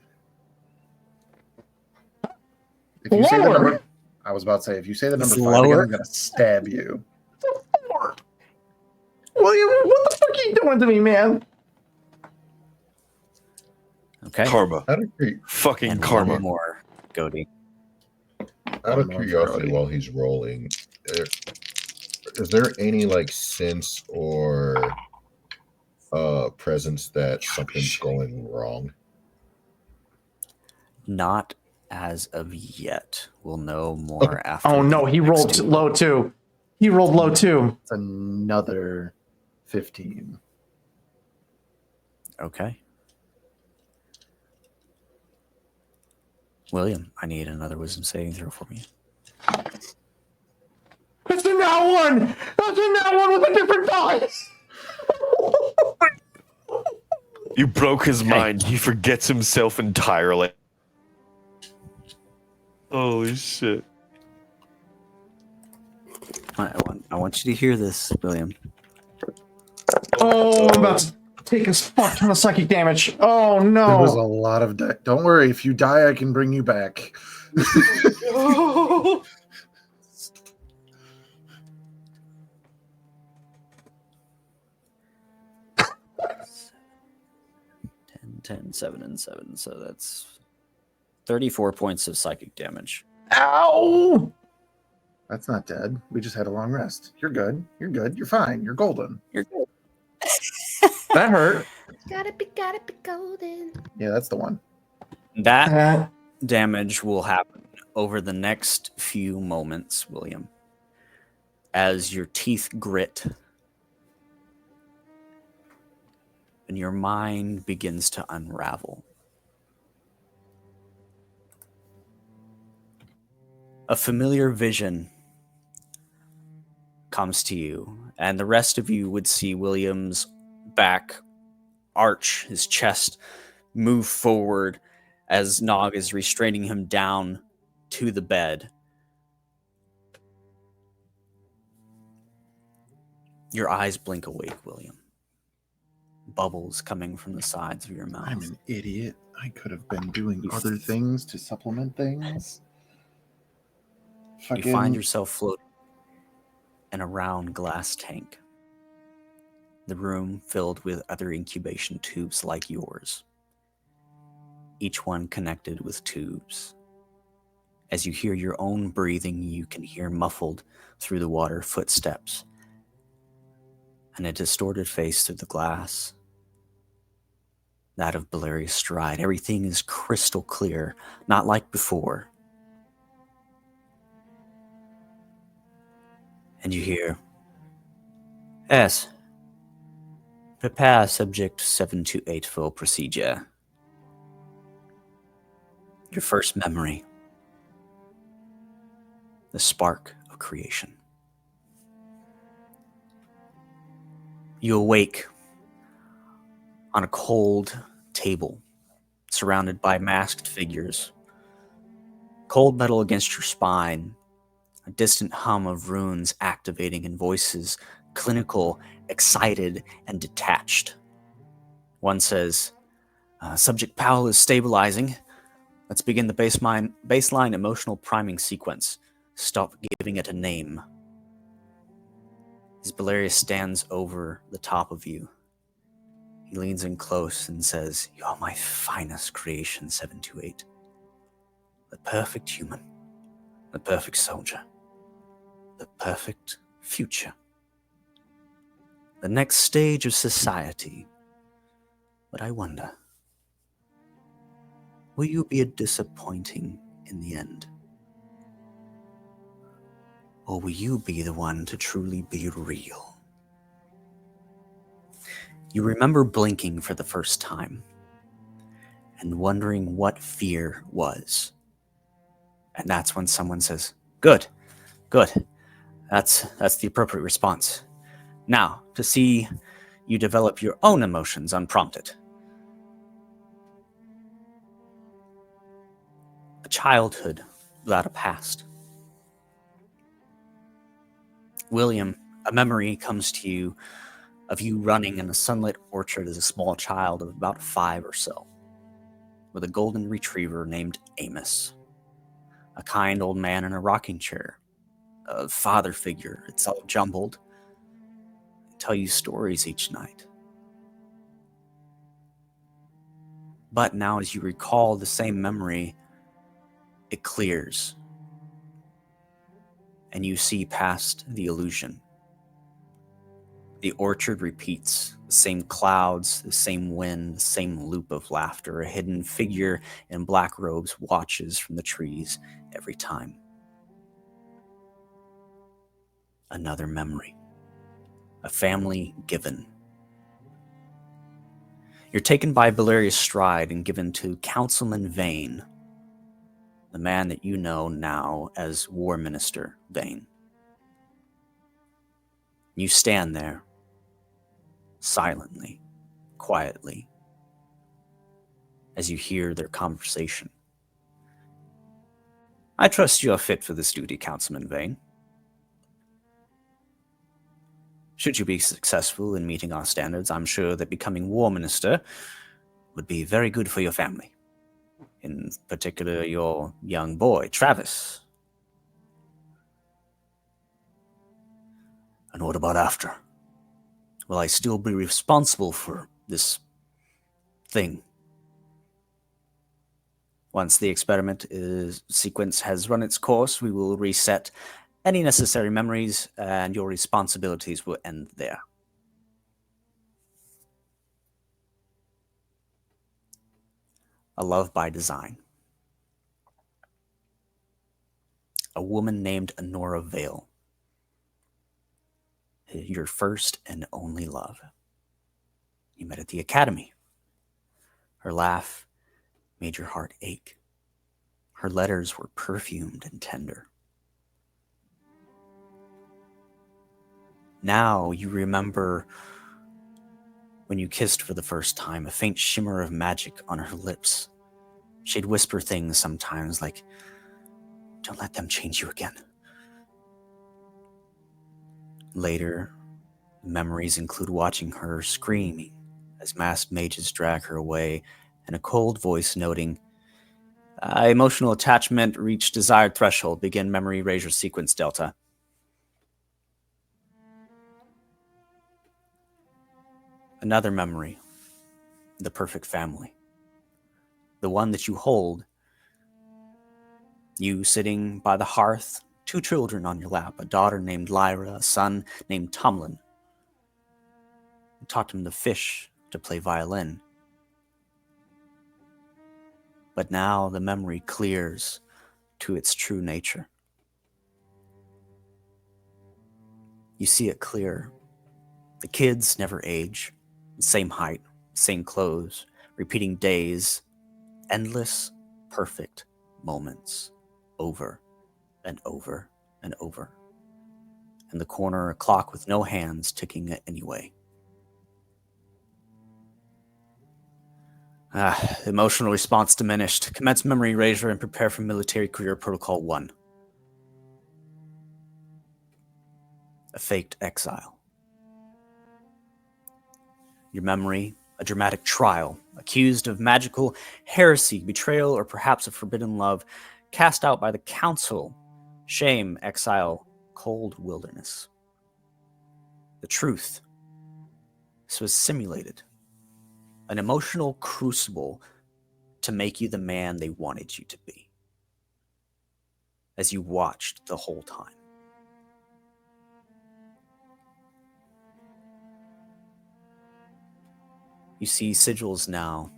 If you say the Lower. number, I was about to say, if you say the number It's 5 again, lower? I'm going to stab you. 4. doing to me, man? Okay. Karma. Out of, curi- Fucking And karma. one more, Cody. out of more for curiosity, Cody. while he's rolling, is there any like sense or presence that something's going wrong? Not as of yet. We'll know more after. Oh no, the he next rolled two. low too. He rolled low too. It's another 15. Okay. William, I need another wisdom saving throw for me. It's in that one. That's in that one with a different dice. You broke his Hey. mind. He forgets himself entirely. Holy shit. I want you to hear this, William. Oh, I'm about to take a fuck ton of psychic damage. Oh There was a no. lot of Don't worry, if you die, I can bring you back. Ten, 7, and 7. So that's 34 points of psychic damage. Ow. That's not dead. We just had a long rest. You're good. You're good. You're fine. You're golden. You're good. That hurt. Gotta be golden. Yeah, that's the one. That damage will happen over the next few moments, William, as your teeth grit and your mind begins to unravel. A familiar vision comes to you, and the rest of you would see William's back arch, his chest move forward as Nog is restraining him down to the bed. Your eyes blink awake, William. Bubbles coming from the sides of your mouth. I'm an idiot. I could have been doing You other things to supplement things. You find yourself floating in a round glass tank. The room filled with other incubation tubes like yours, each one connected with tubes. As you hear your own breathing, you can hear muffled through the water footsteps and a distorted face through the glass. That of Belarius Stride. Everything is crystal clear, not like before. And you hear, "Yes. Prepare subject 728 for procedure." Your first memory. The spark of creation. You awake on a cold table, surrounded by masked figures. Cold metal against your spine, a distant hum of runes activating and voices clinical, excited, and detached. One says, "Subject Powell is stabilizing. Let's begin the baseline emotional priming sequence. Stop giving it a name." As Belarius stands over the top of you, he leans in close and says, "You are my finest creation, 728. The perfect human, the perfect soldier, the perfect future. The next stage of society. But I wonder, will you be a disappointing in the end? Or will you be the one to truly be real?" You remember blinking for the first time and wondering what fear was. And that's when someone says, Good. That's the appropriate response. Now, to see you develop your own emotions unprompted. A childhood without a past. William, a memory comes to you of you running in a sunlit orchard as a small child of about 5 or so, with a golden retriever named Amos, a kind old man in a rocking chair, a father figure, it's all jumbled, tell you stories each night, But now as you recall the same memory, it clears. And you see past the illusion. The orchard repeats, the same clouds, the same wind, the same loop of laughter. A hidden figure in black robes watches from the trees every time. Another memory. A family given. You're taken by Valerius Stride and given to Councilman Vane, the man that you know now as War Minister Vane. You stand there, silently, quietly, as you hear their conversation. I trust you are fit for this duty, Councilman Vane. Should you be successful in meeting our standards, I'm sure that becoming War Minister would be very good for your family. In particular, your young boy, Travis. And what about after? Will I still be responsible for this thing? Once the experiment sequence has run its course, we will reset any necessary memories, and your responsibilities will end there. A Love by Design. A woman named Honora Vale. Your first and only love. You met at the academy. Her laugh made your heart ache. Her letters were perfumed and tender. Now you remember when you kissed for the first time, a faint shimmer of magic on her lips. She'd whisper things sometimes like, "Don't let them change you again." Later, memories include watching her screaming as masked mages drag her away, and a cold voice noting, "Emotional attachment reached desired threshold. Begin memory erasure sequence Delta." Another memory. The perfect family. The one that you hold. You sitting by the hearth, 2 children on your lap, a daughter named Lyra, a son named Tomlin. You taught him to fish, to play violin. But now the memory clears to its true nature. You see it clear. The kids never age, same height, same clothes, repeating days, endless, perfect moments, over and over and over. In the corner, a clock with no hands ticking it anyway. Emotional response diminished. Commence memory erasure and prepare for military career protocol 1. A faked exile. Your memory, a dramatic trial, accused of magical heresy, betrayal, or perhaps a forbidden love, cast out by the council, shame, exile, cold wilderness. The truth. This was simulated. An emotional crucible to make you the man they wanted you to be. As you watched the whole time. You see sigils now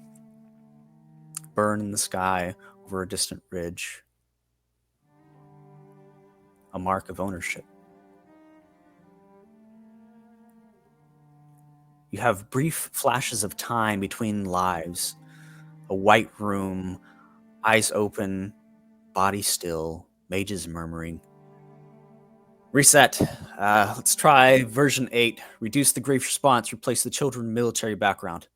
burn in the sky over a distant ridge. A mark of ownership. You have brief flashes of time between lives. A white room, eyes open, body still, mages murmuring. Reset. Let's try version 8. Reduce the grief response, replace the children military background.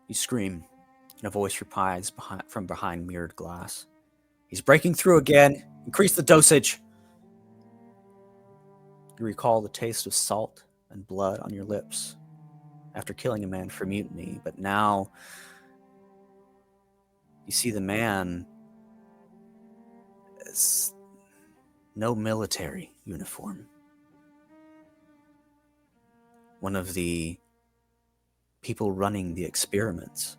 You scream, and a voice replies from behind mirrored glass. "He's breaking through again. Increase the dosage." You recall the taste of salt and blood on your lips after killing a man for mutiny, but now you see the man as no military uniform. one of the people running the experiments.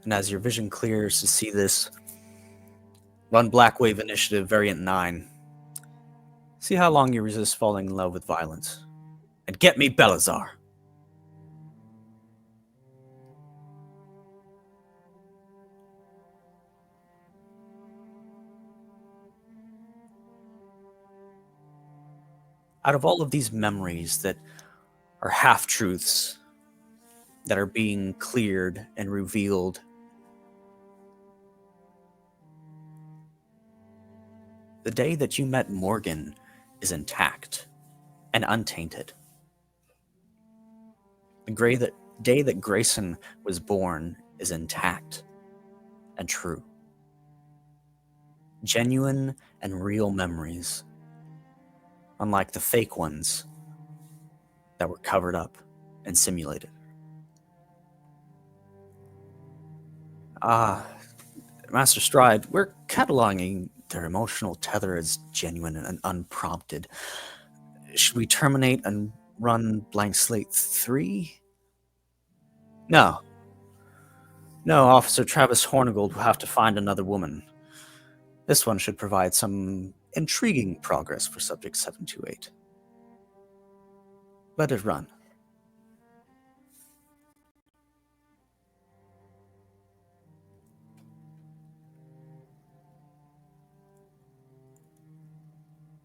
And as your vision clears to see this, run Blackwave Initiative Variant 9. See how long you resist falling in love with violence. And get me Belazar. Out of all of these memories that are half-truths that are being cleared and revealed, the day that you met Morgan is intact and untainted. The day that Grayson was born is intact and true. Genuine and real memories, unlike the fake ones that were covered up and simulated. Master Stride, we're cataloging their emotional tether as genuine and unprompted. Should we terminate and run Blank Slate 3? No. No, Officer Travis Hornigold will have to find another woman. This one should provide some intriguing progress for Subject 728. Let it run.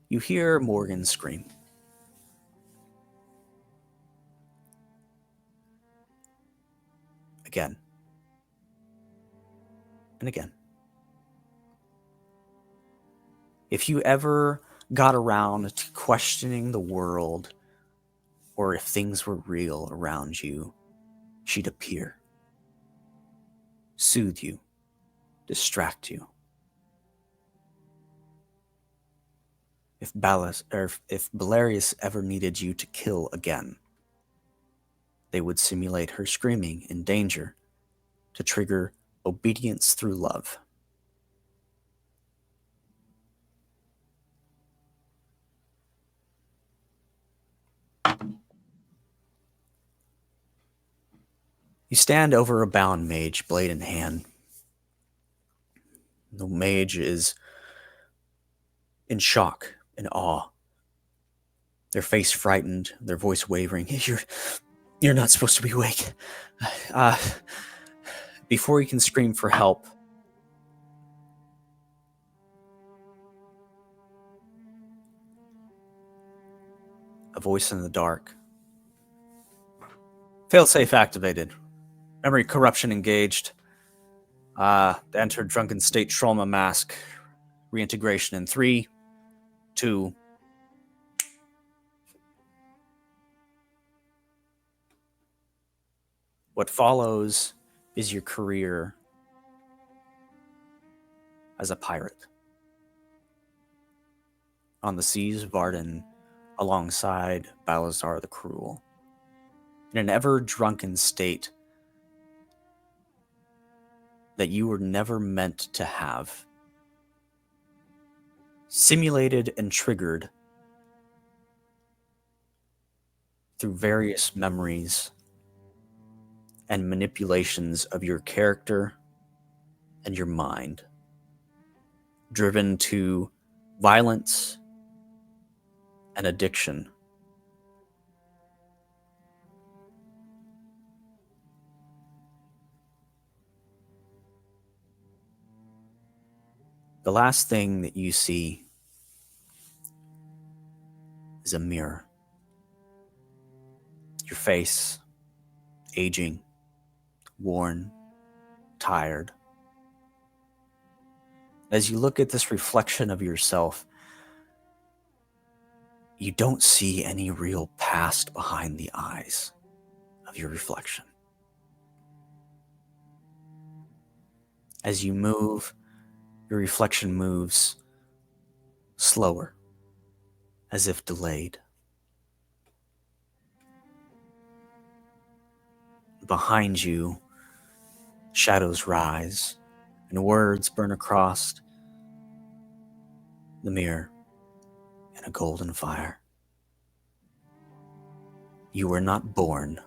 You hear Morgan scream. Again. And again. If you ever got around to questioning the world, or if things were real around you, she'd appear, soothe you, distract you. If Belarius ever needed you to kill again, they would simulate her screaming in danger to trigger obedience through love. You stand over a bound mage, blade in hand. The mage is in shock, in awe. Their face frightened, their voice wavering. You're not supposed to be awake. Before you can scream for help, a voice in the dark. Failsafe activated. Memory corruption engaged. The entered drunken state trauma mask. Reintegration in 3, 2. What follows is your career as a pirate. On the seas of Vardin, alongside Balazar the Cruel. In an ever-drunken state that you were never meant to have. Simulated and triggered through various memories and manipulations of your character and your mind, driven to violence and addiction. The last thing that you see is a mirror. Your face, aging, worn, tired. As you look at this reflection of yourself, you don't see any real past behind the eyes of your reflection. As you move, your reflection moves slower, as if delayed. Behind you, shadows rise, and words burn across the mirror in a golden fire. You were not born.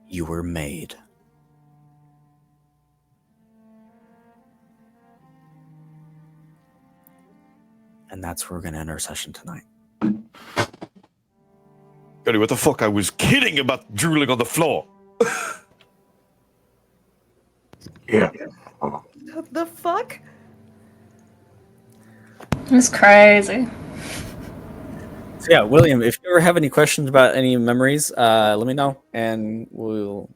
You were made. And that's where we're going to end our session tonight. Cody, what the fuck? I was kidding about drooling on the floor. Yeah. What the fuck? It's crazy. So yeah, William, if you ever have any questions about any memories, let me know, and we'll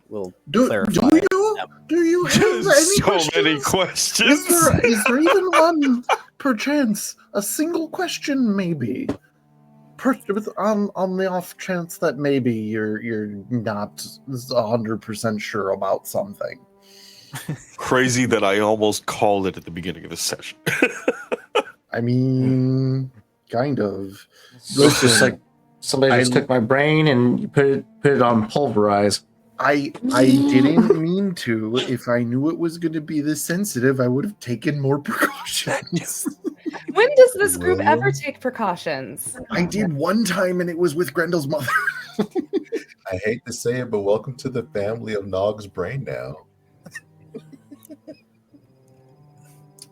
clarify. Do you have any So questions? many questions. Is there even one, perchance, a single question, maybe? On the off chance that maybe you're not 100% sure about something. Crazy that I almost called it at the beginning of the session. I mean, kind of. It's just like somebody just took my brain and you put it on pulverize. I didn't mean to. If I knew it was going to be this sensitive, I would have taken more precautions. When does this group William? ever take precautions? I did one time, and it was with Grendel's mother. I hate to say it, but welcome to the family of Nog's brain now.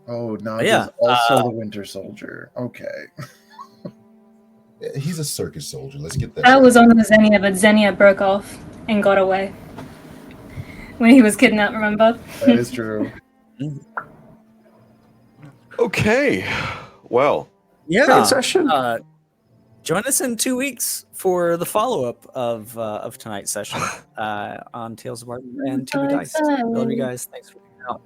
Oh, Nog Yeah, is also the Winter Soldier. Okay. He's a circus soldier. Let's get that. That was on the Xenia, but Xenia broke off and got away. When he was kidnapped, remember? That is true. Okay. Well, Yeah. Great session. Join us in 2 weeks for the follow-up of tonight's session on Tales of Vardin and Two So Dice. I love you exciting. guys. Thanks for hanging out.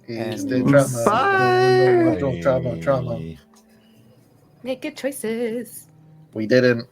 Is And the drama. Bye. Drama. Make good choices. We didn't.